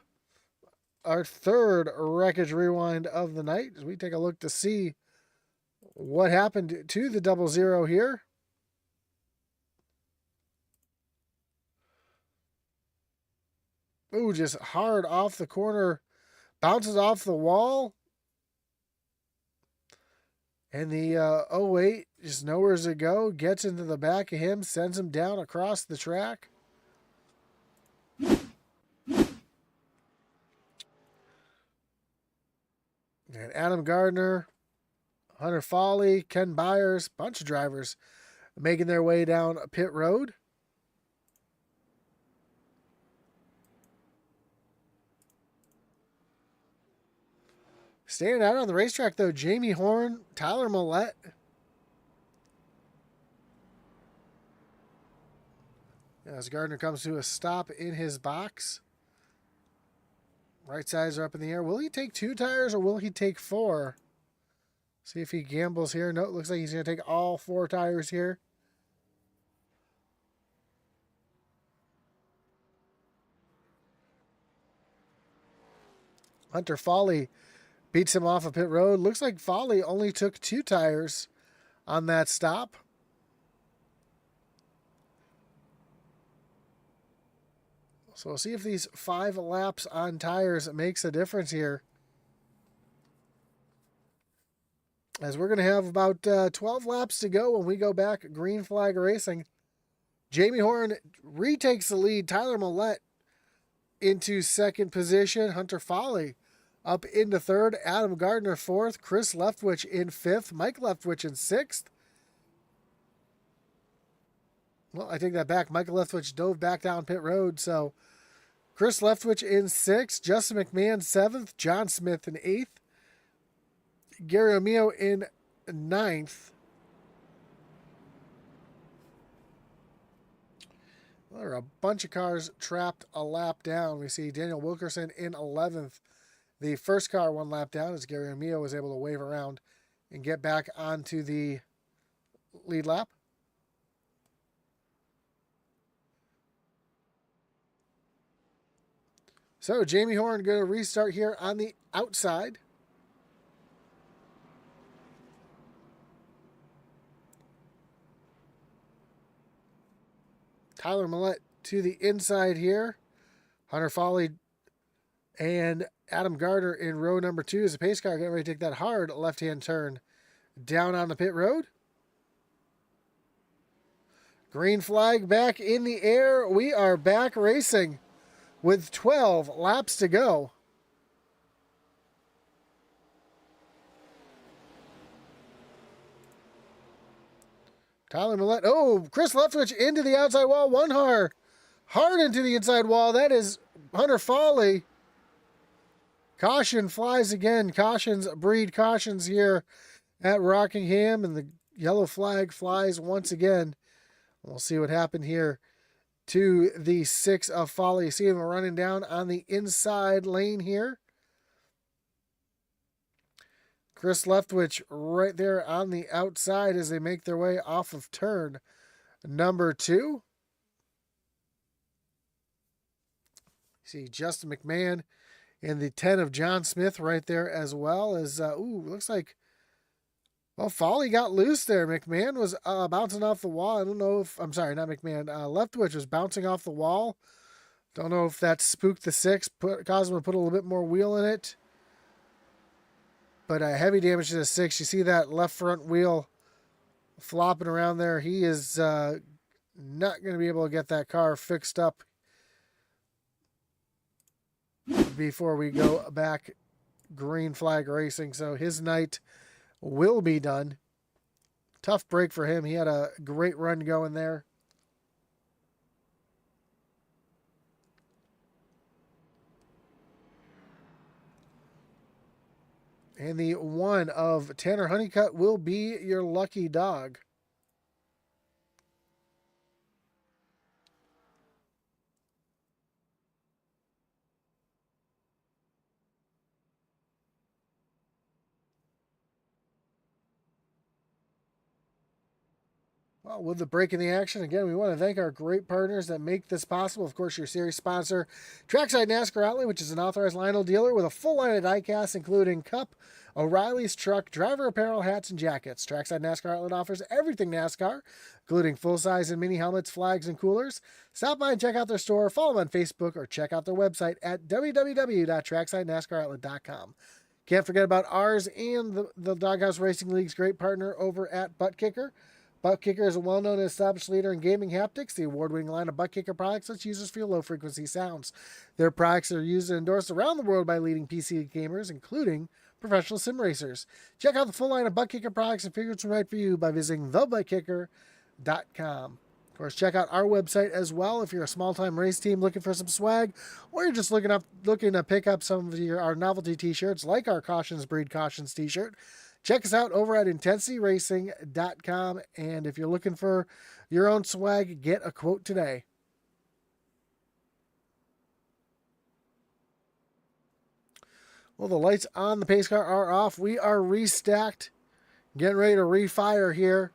our third wreckage rewind of the night as we take a look to see what happened to the 00 here. Ooh, just hard off the corner. Bounces off the wall. And the 08 just nowhere to go. Gets into the back of him. Sends him down across the track. And Adam Gardner, Hunter Foley, Ken Byers, bunch of drivers making their way down pit road. Standing out on the racetrack, though, Jamie Horn, Tyler Millette. As Gardner comes to a stop in his box. Right sides are up in the air. Will he take 2 tires or will he take 4? See if he gambles here. No, it looks like he's going to take all 4 tires here. Hunter Foley beats him off of pit road. Looks like Foley only took 2 tires on that stop. So we'll see if these 5 laps on tires makes a difference here. As we're going to have about 12 laps to go when we go back green flag racing. Jamie Horn retakes the lead. Tyler Millette into second position. Hunter Foley up into third. Adam Gardner fourth. Chris Leftwich in fifth. Mike Leftwich in 6th. Well, I take that back. Michael Leftwich dove back down pit road. So Chris Leftwich in 6th. Justin McMahon 7th. John Smith in 8th. Gary O'Meo in 9th. Well, there are a bunch of cars trapped a lap down. We see Daniel Wilkerson in 11th. The first car 1 lap down as Gary O'Meo was able to wave around and get back onto the lead lap. So Jamie Horn going to restart here on the outside. Tyler Millette to the inside here. Hunter Foley and Adam Gardner in row number 2 as the pace car getting ready to take that hard left-hand turn down on the pit road. Green flag back in the air. We are back racing with 12 laps to go. Tyler Millette. Oh, Chris Leftwich into the outside wall. Hard into the inside wall. That is Hunter Foley. Caution flies again. Cautions breed cautions here at Rockingham. And the yellow flag flies once again. We'll see what happened here to the 6 of Foley. See him running down on the inside lane here. Chris Leftwich right there on the outside as they make their way off of turn number 2. See Justin McMahon and the 10 of John Smith right there as well as, looks like, well, Foley got loose there. McMahon was bouncing off the wall. I don't know if, I'm sorry, not McMahon. Leftwich was bouncing off the wall. Don't know if that spooked the 6, caused him to put a little bit more wheel in it. But heavy damage to the 6. You see that left front wheel flopping around there. He is not going to be able to get that car fixed up before we go back green flag racing. So his night will be done. Tough break for him. He had a great run going there. And the 1 of Tanner Honeycutt will be your lucky dog. Well, with the break in the action, again, we want to thank our great partners that make this possible. Of course, your series sponsor, Trackside NASCAR Outlet, which is an authorized Lionel dealer with a full line of diecast, including Cup, O'Reilly's Truck, driver apparel, hats, and jackets. Trackside NASCAR Outlet offers everything NASCAR, including full-size and mini helmets, flags, and coolers. Stop by and check out their store, follow them on Facebook, or check out their website at www.tracksidenascaroutlet.com. Can't forget about ours and the Doghouse Racing League's great partner over at Butt Kicker. Butt Kicker is a well-known and established leader in gaming haptics. The award-winning line of Butt Kicker products lets users feel low-frequency sounds. Their products are used and endorsed around the world by leading PC gamers, including professional sim racers. Check out the full line of Butt Kicker products and figure it's right for you by visiting thebuttkicker.com. Of course, check out our website as well if you're a small-time race team looking for some swag, or you're just looking to pick up some of our novelty t-shirts, like our Cautions Breed Cautions t-shirt. Check us out over at IntensityRacing.com, and if you're looking for your own swag, get a quote today. Well, the lights on the pace car are off. We are restacked, getting ready to refire here.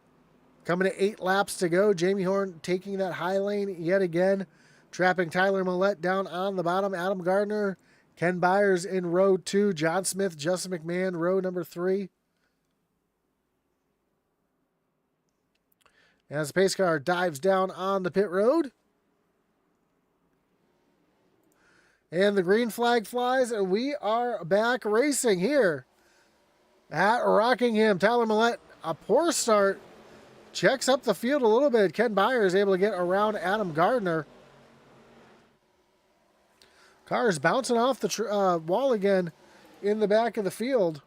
Coming to 8 laps to go. Jamie Horn taking that high lane yet again, trapping Tyler Millette down on the bottom. Adam Gardner, Ken Byers in row 2. John Smith, Justin McMahon, row number 3. As the pace car dives down on the pit road. And the green flag flies, and we are back racing here at Rockingham. Tyler Millette, a poor start, checks up the field a little bit. Ken Byers able to get around Adam Gardner. Car is bouncing off the wall again in the back of the field.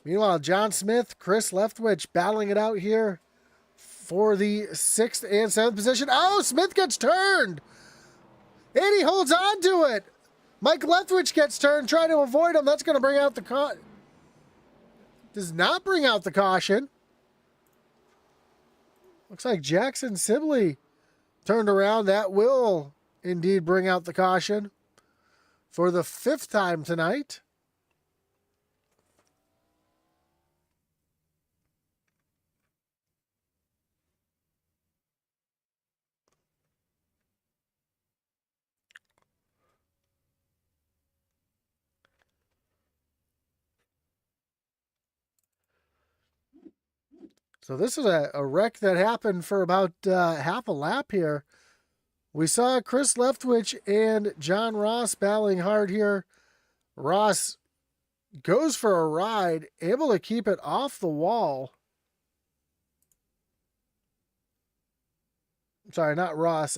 Meanwhile, John Smith, Chris Leftwich battling it out here for the 6th and 7th position. Oh, Smith gets turned. And he holds on to it. Mike Leftwich gets turned, trying to avoid him. That's going to bring out the caution. Does not bring out the caution. Looks like Jackson Sibley turned around. That will indeed bring out the caution for the 5th time tonight. So this is a wreck that happened for about half a lap here. We saw Chris Leftwich and John Ross battling hard here. Ross goes for a ride, able to keep it off the wall. Sorry, not Ross.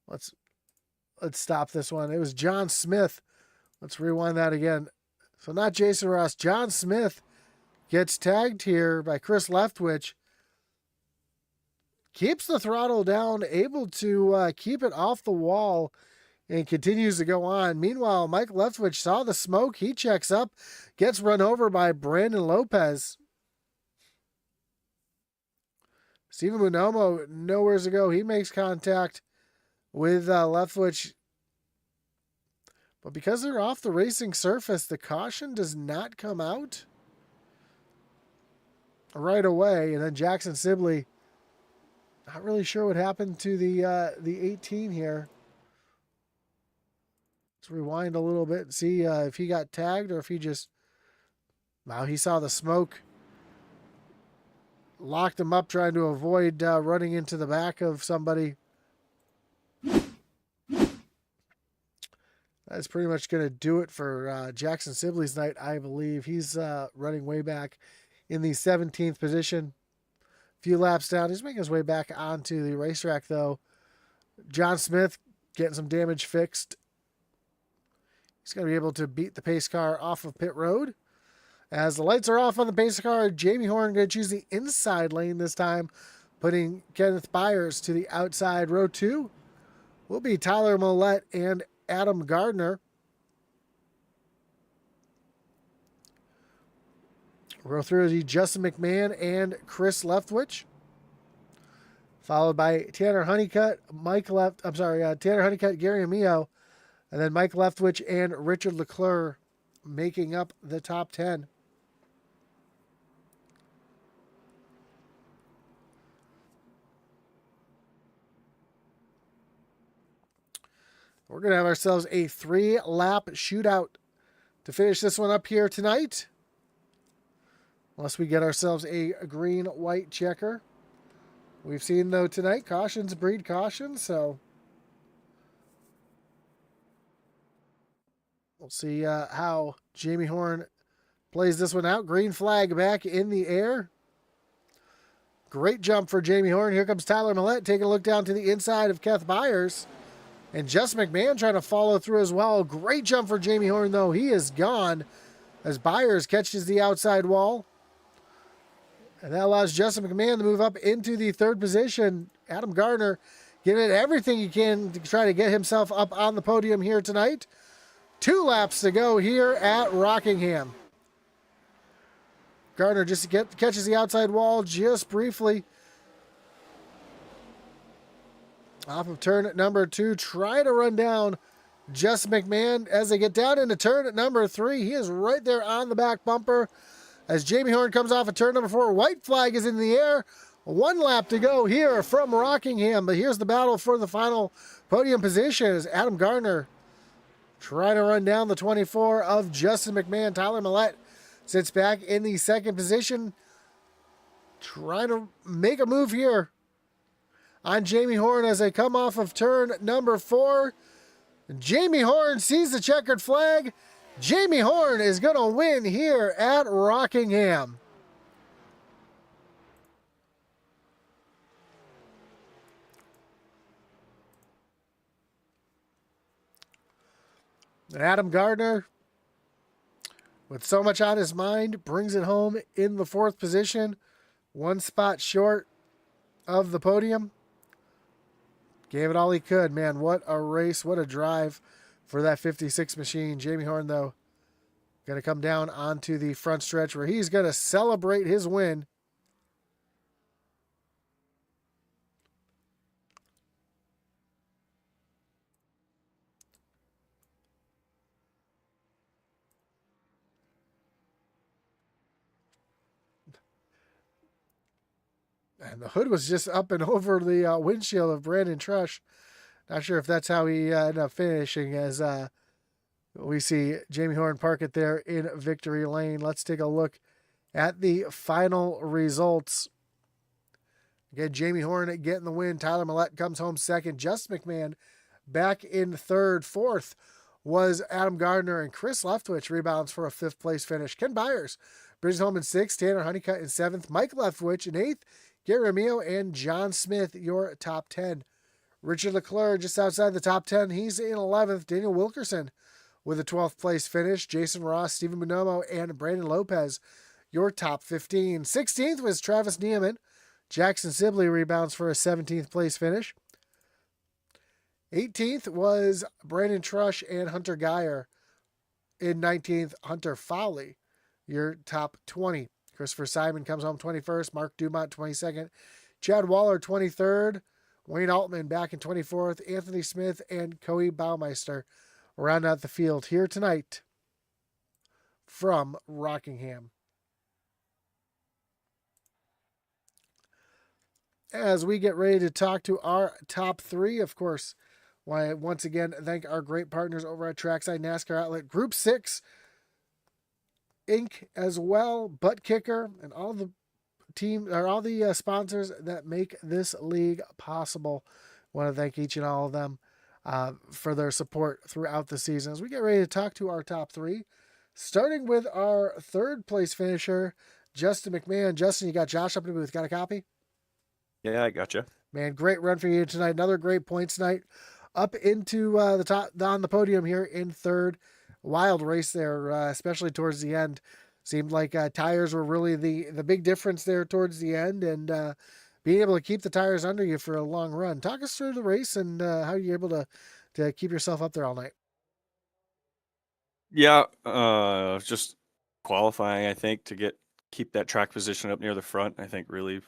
Let's stop this one. It was John Smith. Let's rewind that again. So not Jason Ross. John Smith gets tagged here by Chris Leftwich. Keeps the throttle down, able to keep it off the wall, and continues to go on. Meanwhile, Mike Leftwich saw the smoke. He checks up, gets run over by Brandon Lopez. Steven Bonomo, nowhere to go. He makes contact with Leftwich. But because they're off the racing surface, the caution does not come out right away. And then Jackson Sibley, not really sure what happened to the 18 here. Let's rewind a little bit and see if he got tagged or if he just... Wow, he saw the smoke. Locked him up trying to avoid running into the back of somebody. That's pretty much going to do it for Jackson Sibley's night, I believe. He's running way back in the 17th position. A few laps down. He's making his way back onto the racetrack, though. John Smith getting some damage fixed. He's going to be able to beat the pace car off of pit road. As the lights are off on the pace car, Jamie Horn going to choose the inside lane this time, putting Kenneth Byers to the outside row 2. will be Tyler Millette and Adam Gardner. We'll go through the Justin McMahon and Chris Leftwich, followed by Tanner Honeycutt, Tanner Honeycutt, Gary Amio, and then Mike Leftwich and Richard Leclerc making up the top 10. We're going to have ourselves a 3-lap shootout to finish this one up here tonight. Unless we get ourselves a green-white checker. We've seen, though, tonight, cautions breed caution, so we'll see how Jamie Horn plays this one out. Green flag back in the air. Great jump for Jamie Horn. Here comes Tyler Millette taking a look down to the inside of Keth Byers. And Justin McMahon trying to follow through as well. Great jump for Jamie Horn, though. He is gone as Byers catches the outside wall. And that allows Justin McMahon to move up into the third position. Adam Gardner giving it everything he can to try to get himself up on the podium here tonight. 2 laps to go here at Rockingham. Gardner just catches the outside wall just briefly. Off of turn number 2, try to run down Justin McMahon. As they get down into turn number 3, he is right there on the back bumper. As Jamie Horn comes off of turn number 4, white flag is in the air. 1 lap to go here from Rockingham. But here's the battle for the final podium position as Adam Gardner trying to run down the 24 of Justin McMahon. Tyler Millette sits back in the second position, trying to make a move here on Jamie Horn as they come off of turn number 4. Jamie Horn sees the checkered flag. Jamie Horn is going to win here at Rockingham. And Adam Gardner, with so much on his mind, brings it home in the 4th position, 1 spot short of the podium. Gave it all he could, man. What a race, what a drive for that 56 machine. Jamie Horn, though, going to come down onto the front stretch where he's going to celebrate his win. And the hood was just up and over the windshield of Brandon Trush. Not sure if that's how he ended up finishing, as we see Jamie Horn park it there in victory lane. Let's take a look at the final results. Again, Jamie Horn getting the win. Tyler Millette comes home second. Justin McMahon back in third. Fourth was Adam Gardner, and Chris Leftwich rebounds for a 5th place finish. Ken Byers brings home in 6th. Tanner Honeycutt in 7th. Mike Leftwich in 8th. Gary Ramillo and John Smith, your top 10. Richard Leclerc just outside the top 10. He's in 11th. Daniel Wilkerson with a 12th place finish. Jason Ross, Stephen Bonomo, and Brandon Lopez, your top 15. 16th was Travis Niemann. Jackson Sibley rebounds for a 17th place finish. 18th was Brandon Trush and Hunter Geyer. In 19th, Hunter Fowley, your top 20. Christopher Simon comes home 21st. Mark Dumont 22nd. Chad Waller 23rd. Wayne Altman back in 24th. Anthony Smith and Coey Baumeister round out the field here tonight from Rockingham. As we get ready to talk to our top 3, of course, I once again thank our great partners over at Trackside NASCAR Outlet. Group 6 Inc. as well, Butt Kicker, and all the sponsors that make this league possible. I want to thank each and all of them for their support throughout the season. As we get ready to talk to our top 3, starting with our 3rd place finisher, Justin McMahon. Justin, you got Josh up in the booth. Got a copy? Yeah, I gotcha. Man, great run for you tonight. Another great points night. Up into the top, on the podium here in 3rd. Wild race there, especially towards the end. Seemed like tires were really the big difference there towards the end, and being able to keep the tires under you for a long run. Talk us through the race and how you're able to keep yourself up there all night. Yeah, just qualifying, I think, to keep that track position up near the front, I think really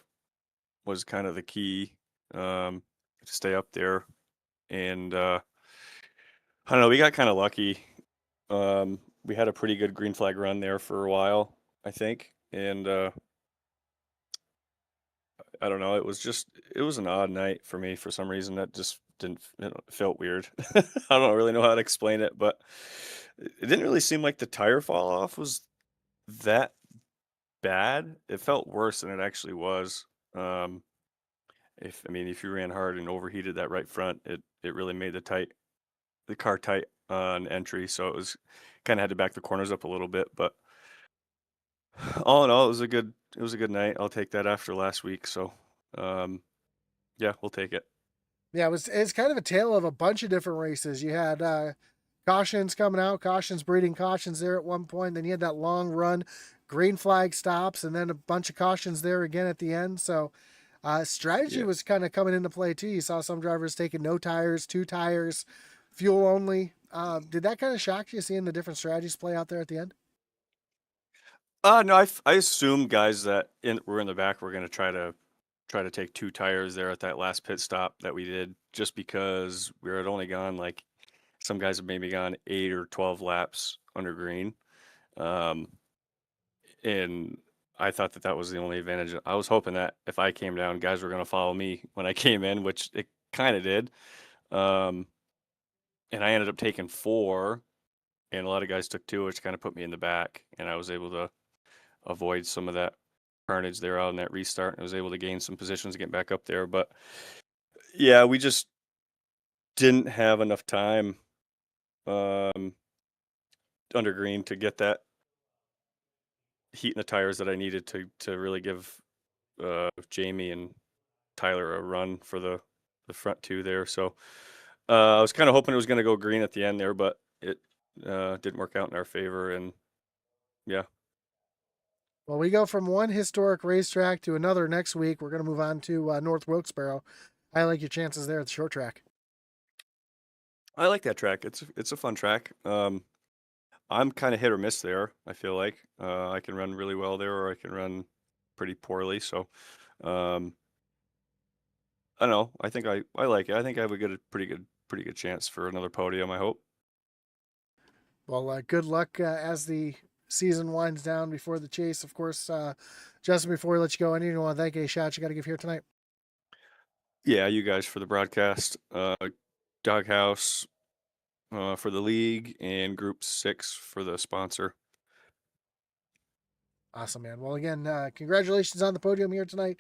was kind of the key, to stay up there. And I don't know, we got kind of lucky. We had a pretty good green flag run there for a while, I think. And I don't know, it was an odd night for me for some reason. That just didn't, it felt weird. I don't really know how to explain it, but it didn't really seem like the tire fall off was that bad. It felt worse than it actually was. Um, if you ran hard and overheated that right front, it really made the car tight on entry. So it was kind of had to back the corners up a little bit. But all in all, it was a good night. I'll take that after last week. So um, yeah, we'll take it. Yeah, it's kind of a tale of a bunch of different races. You had cautions coming out, cautions breeding cautions there at one point. Then you had that long run, green flag stops, and then a bunch of cautions there again at the end. So strategy Yeah. was kind of coming into play too. You saw some drivers taking no tires, two tires, fuel only. Did that kind of shock you seeing the different strategies play out there at the end? No, I assume guys that were in the back were going to try to take two tires there at that last pit stop that we did, just because we had only gone like some guys have maybe gone 8 or 12 laps under green. Um, and I thought that was the only advantage. I was hoping that if I came down, guys were going to follow me when I came in, which it kind of did. Um, and I ended up taking four, and a lot of guys took two, which kind of put me in the back, and I was able to avoid some of that carnage there out in that restart, and I was able to gain some positions to get back up there. But yeah, we just didn't have enough time um, under green to get that heat in the tires that I needed to really give Jamie and Tyler a run for the front two there. So I was kind of hoping it was going to go green at the end there, but it didn't work out in our favor. And yeah, Well, we go from one historic racetrack to another next week. We're going to move on to North Wilkesboro. I like your chances there at the short track. I like that track. It's a fun track. I'm kind of hit or miss there. I feel like I can run really well there, or I can run pretty poorly. So um, I don't know. I think I like it. I think I have a pretty good chance for another podium. I hope. Well, good luck as the season winds down before the chase. Of course, Justin, before we let you go, I need to want to thank a shot you got to give here tonight. Yeah, you guys for the broadcast. Doghouse for the league, and Group 6 for the sponsor. Awesome, man. Well, again, congratulations on the podium here tonight.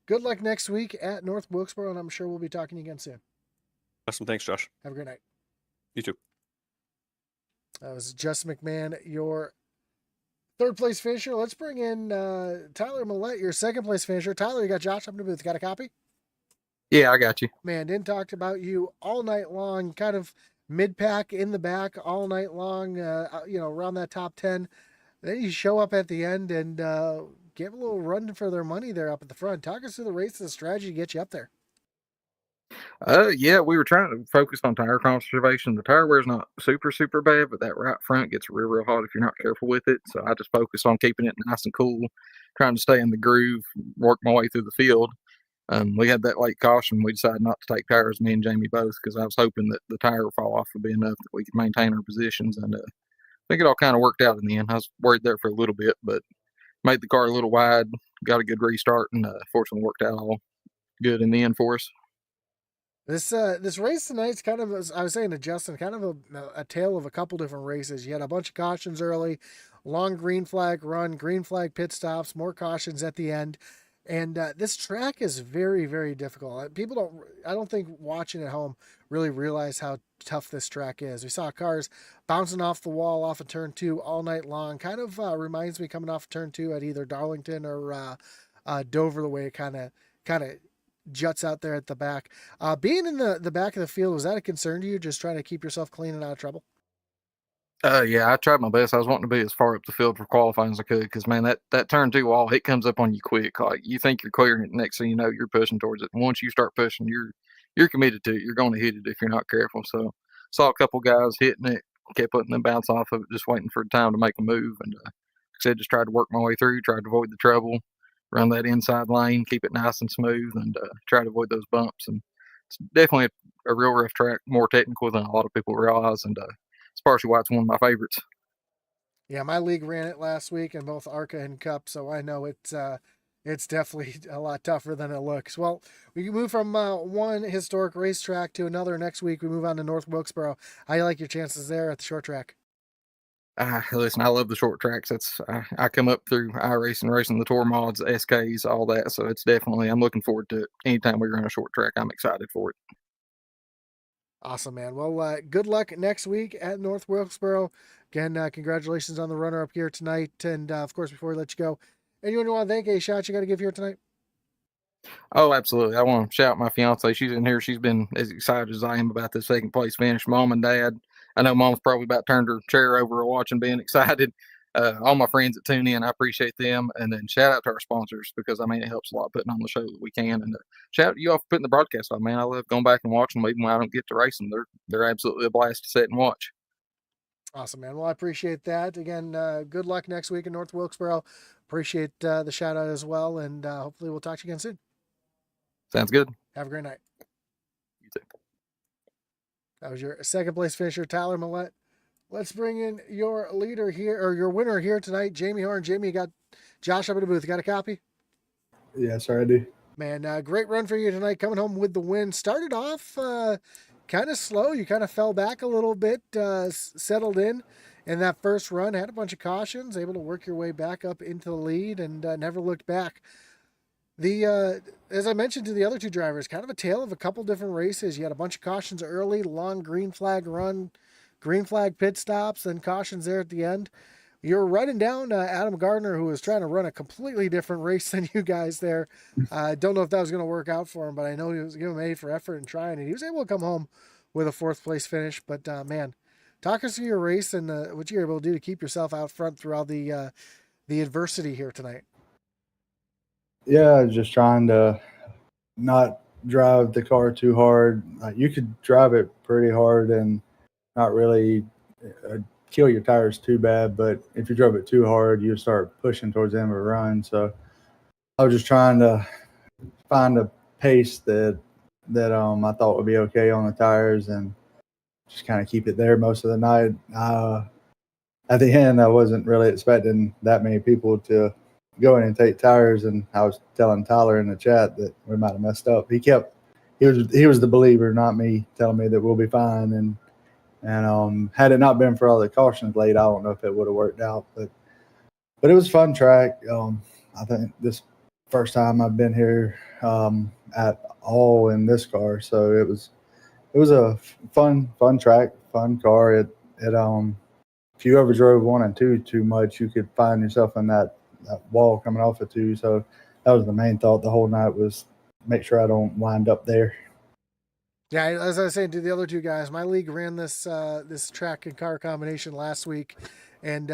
Good luck next week at North Wilkesboro, and I'm sure we'll be talking again soon. Awesome. Thanks, Josh. Have a great night. You too. That was Justin McMahon, your third place finisher. Let's bring in Tyler Millette, your second place finisher. Tyler, you got Josh up in the booth. Got a copy? Yeah, I got you. Man, didn't talk about you all night long, kind of mid pack in the back all night long, around that top 10. Then you show up at the end and give a little run for their money there up at the front. Talk us through the race and the strategy to get you up there. Yeah, we were trying to focus on tire conservation. The tire wear's not super bad, but that right front gets real hot if you're not careful with it. So I just focused on keeping it nice and cool, trying to stay in the groove, work my way through the field. We had that late caution. We decided not to take tires, me and Jamie both, because I was hoping that the tire would fall off would be enough that we could maintain our positions. And I think it all kind of worked out in the end. I was worried there for a little bit, but made the car a little wide, got a good restart, and fortunately worked out all good in the end for us. This race tonight's kind of, as I was saying to Justin, kind of a tale of a couple different races. You had a bunch of cautions early, long green flag run, green flag pit stops, more cautions at the end. And this track is very, very difficult. I don't think watching at home really realize how tough this track is. We saw cars bouncing off the wall off of turn 2 all night long. Kind of reminds me coming off turn 2 at either Darlington or Dover, the way it kind of juts out there at the back. Being in the back of the field, was that a concern to you, just trying to keep yourself clean and out of trouble? Yeah, I tried my best. I was wanting to be as far up the field for qualifying as I could because, man, that turn two wall, it comes up on you quick. Like, you think you're clearing it, next thing you know, you're pushing towards it. And once you start pushing, you're committed to it. You're going to hit it if you're not careful. So, saw a couple guys hitting it, kept letting them bounce off of it, just waiting for time to make a move. And like I said, just tried to work my way through, tried to avoid the trouble, run that inside lane, keep it nice and smooth, and try to avoid those bumps. And it's definitely a real rough track, more technical than a lot of people realize. And it's partially why it's one of my favorites. Yeah, my league ran it last week in both ARCA and Cup, so I know it's definitely a lot tougher than it looks. Well, we can move from one historic racetrack to another next week. We move on to North Wilkesboro. How you like your chances there at the short track? Listen, I love the short tracks. I come up through iRacing, racing the tour mods, SKs, all that. So it's definitely, I'm looking forward to it. Anytime we run a short track, I'm excited for it. Awesome, man. Well, good luck next week at North Wilkesboro. Again, congratulations on the runner-up here tonight. And, of course, before we let you go, anyone you want to thank, a shot you got to give here tonight? Oh, absolutely. I want to shout my fiance. She's in here. She's been as excited as I am about the second place finish. Mom and dad. I know mom's probably about turned her chair over watching, being excited. All my friends that tune in, I appreciate them. And then shout out to our sponsors because, I mean, it helps a lot putting on the show that we can. And shout out to you all for putting the broadcast on, man. I love going back and watching them even when I don't get to race them. They're absolutely a blast to sit and watch. Awesome, man. Well, I appreciate that. Again, good luck next week in North Wilkesboro. Appreciate the shout out as well. And hopefully we'll talk to you again soon. Sounds good. Have a great night. You too. That was your second place finisher, Tyler Millette. Let's bring in your leader here, or your winner here tonight, Jamie Horn. Jamie, you got Josh up in the booth. Got a copy? Yeah, sorry, I do. Man, great run for you tonight, coming home with the win. Started off kind of slow. You kind of fell back a little bit, settled in that first run, had a bunch of cautions, able to work your way back up into the lead, and never looked back. As I mentioned to the other two drivers, kind of a tale of a couple different races. You had a bunch of cautions early, long green flag run, green flag pit stops, then cautions there at the end. You're running down Adam Gardner, who was trying to run a completely different race than you guys there. I don't know if that was going to work out for him, but I know he was giving him A for effort and trying, and he was able to come home with a fourth place finish. But man, talk us through your race and what you were able to do to keep yourself out front through all the adversity here tonight. Yeah, just trying to not drive the car too hard. You could drive it pretty hard and not really kill your tires too bad, but if you drove it too hard, you start pushing towards the end of a run. So I was just trying to find a pace that I thought would be okay on the tires and just kind of keep it there most of the night. At the end, I wasn't really expecting that many people to go in and take tires, and I was telling Tyler in the chat that we might have messed up. He was the believer, not me, telling me that we'll be fine. And had it not been for all the cautions late, I don't know if it would have worked out. But it was a fun track. I think this first time I've been here at all in this car, so it was a fun track, fun car. If you ever drove 1 and 2 too much, you could find yourself in that wall coming off of 2. So that was the main thought the whole night, was make sure I don't wind up there. Yeah, as I was saying to the other two guys, my league ran this track and car combination last week, and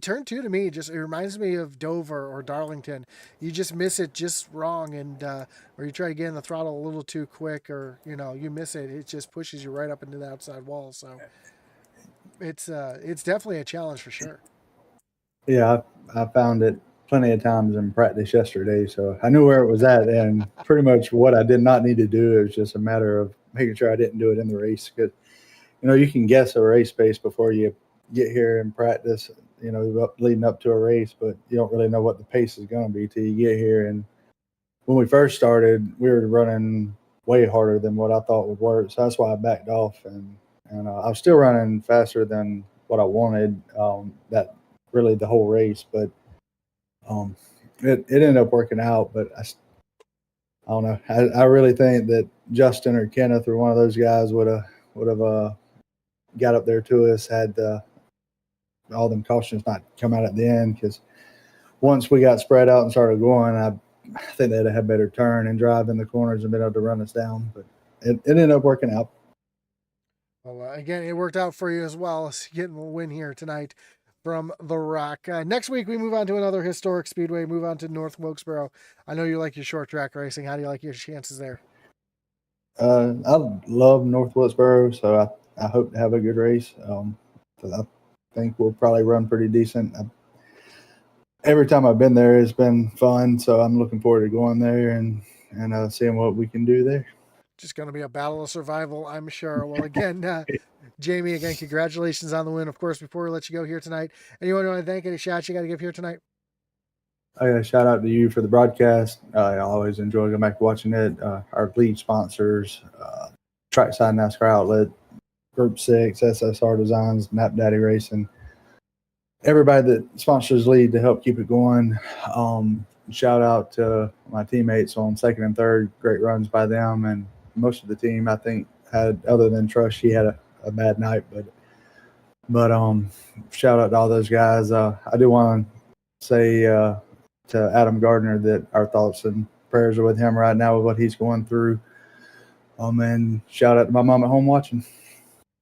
turn 2 to me it reminds me of Dover or Darlington. You just miss it just wrong, and or you try to get in the throttle a little too quick, or you miss it. It just pushes you right up into the outside wall. So it's definitely a challenge for sure. Yeah, I found it plenty of times in practice yesterday, so I knew where it was at, and pretty much what I did not need to do. It was just a matter of making sure I didn't do it in the race, because you can guess a race pace before you get here in practice, leading up to a race, but you don't really know what the pace is going to be till you get here. And when we first started, we were running way harder than what I thought would work, so that's why I backed off, and I was still running faster than what I wanted. That really the whole race, but it ended up working out. But I don't know. I really think that Justin or Kenneth or one of those guys would have got up there to us had all them cautions not come out at the end, because once we got spread out and started going, I think they'd have had better turn and drive in the corners and been able to run us down. But it ended up working out. Well, again, it worked out for you as well, getting a win here tonight from the Rock. Next week, we move on to another historic speedway, move on to North Wilkesboro. I know you like your short track racing. How do you like your chances there? I love North Wilkesboro, so I hope to have a good race. I think we'll probably run pretty decent. Every time I've been there, it's been fun, so I'm looking forward to going there and seeing what we can do there. Just going to be a battle of survival, I'm sure. Well, again, Jamie, again, congratulations on the win. Of course, before we let you go here tonight, anyone want to thank, any shots you got to give here tonight? Shout out to you for the broadcast. I always enjoy going back watching it. Our lead sponsors, Trackside NASCAR Outlet, Group 6, SSR Designs, Nap Daddy Racing, everybody that sponsors lead to help keep it going. Shout out to my teammates on second and third. Great runs by them. And most of the team, I think, had, other than Trush, she had a bad night. But shout out to all those guys. I do want to say to Adam Gardner that our thoughts and prayers are with him right now with what he's going through. And shout out to my mom at home watching.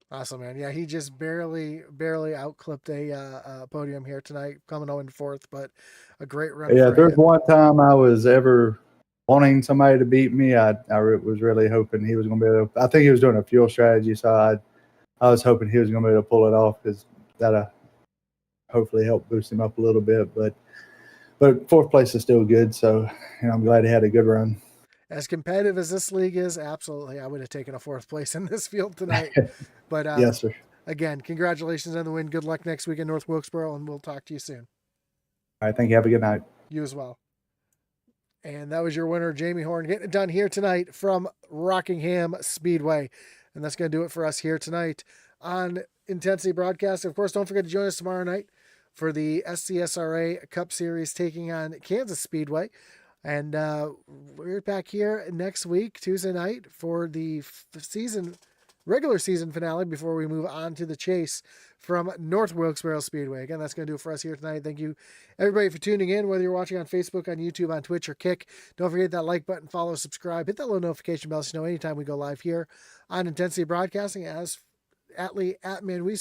Awesome, man. Yeah, he just barely outclipped a podium here tonight, coming in fourth, but a great run. Yeah, for if there's him. one time I was ever wanting somebody to beat me, I was really hoping he was going to be able to. I think he was doing a fuel strategy, so I was hoping he was going to be able to pull it off, because that'll hopefully help boost him up a little bit. But fourth place is still good, so I'm glad he had a good run. As competitive as this league is, absolutely, I would have taken a fourth place in this field tonight. But yes, sir. Again, congratulations on the win. Good luck next week in North Wilkesboro, and we'll talk to you soon. All right, thank you. Have a good night. You as well. And that was your winner, Jamie Horn, getting it done here tonight from Rockingham Speedway. And that's going to do it for us here tonight on Intensity Broadcast. Of course, don't forget to join us tomorrow night for the SCSRA Cup Series taking on Kansas Speedway. And we're back here next week, Tuesday night, for the regular season finale before we move on to the chase from North Wilkesboro Speedway. Again, that's going to do it for us here tonight. Thank you, everybody, for tuning in, whether you're watching on Facebook, on YouTube, on Twitch, or Kick. Don't forget that like button, follow, subscribe, hit that little notification bell so you know anytime we go live here on Intensity Broadcasting. As Atlee, at Man, we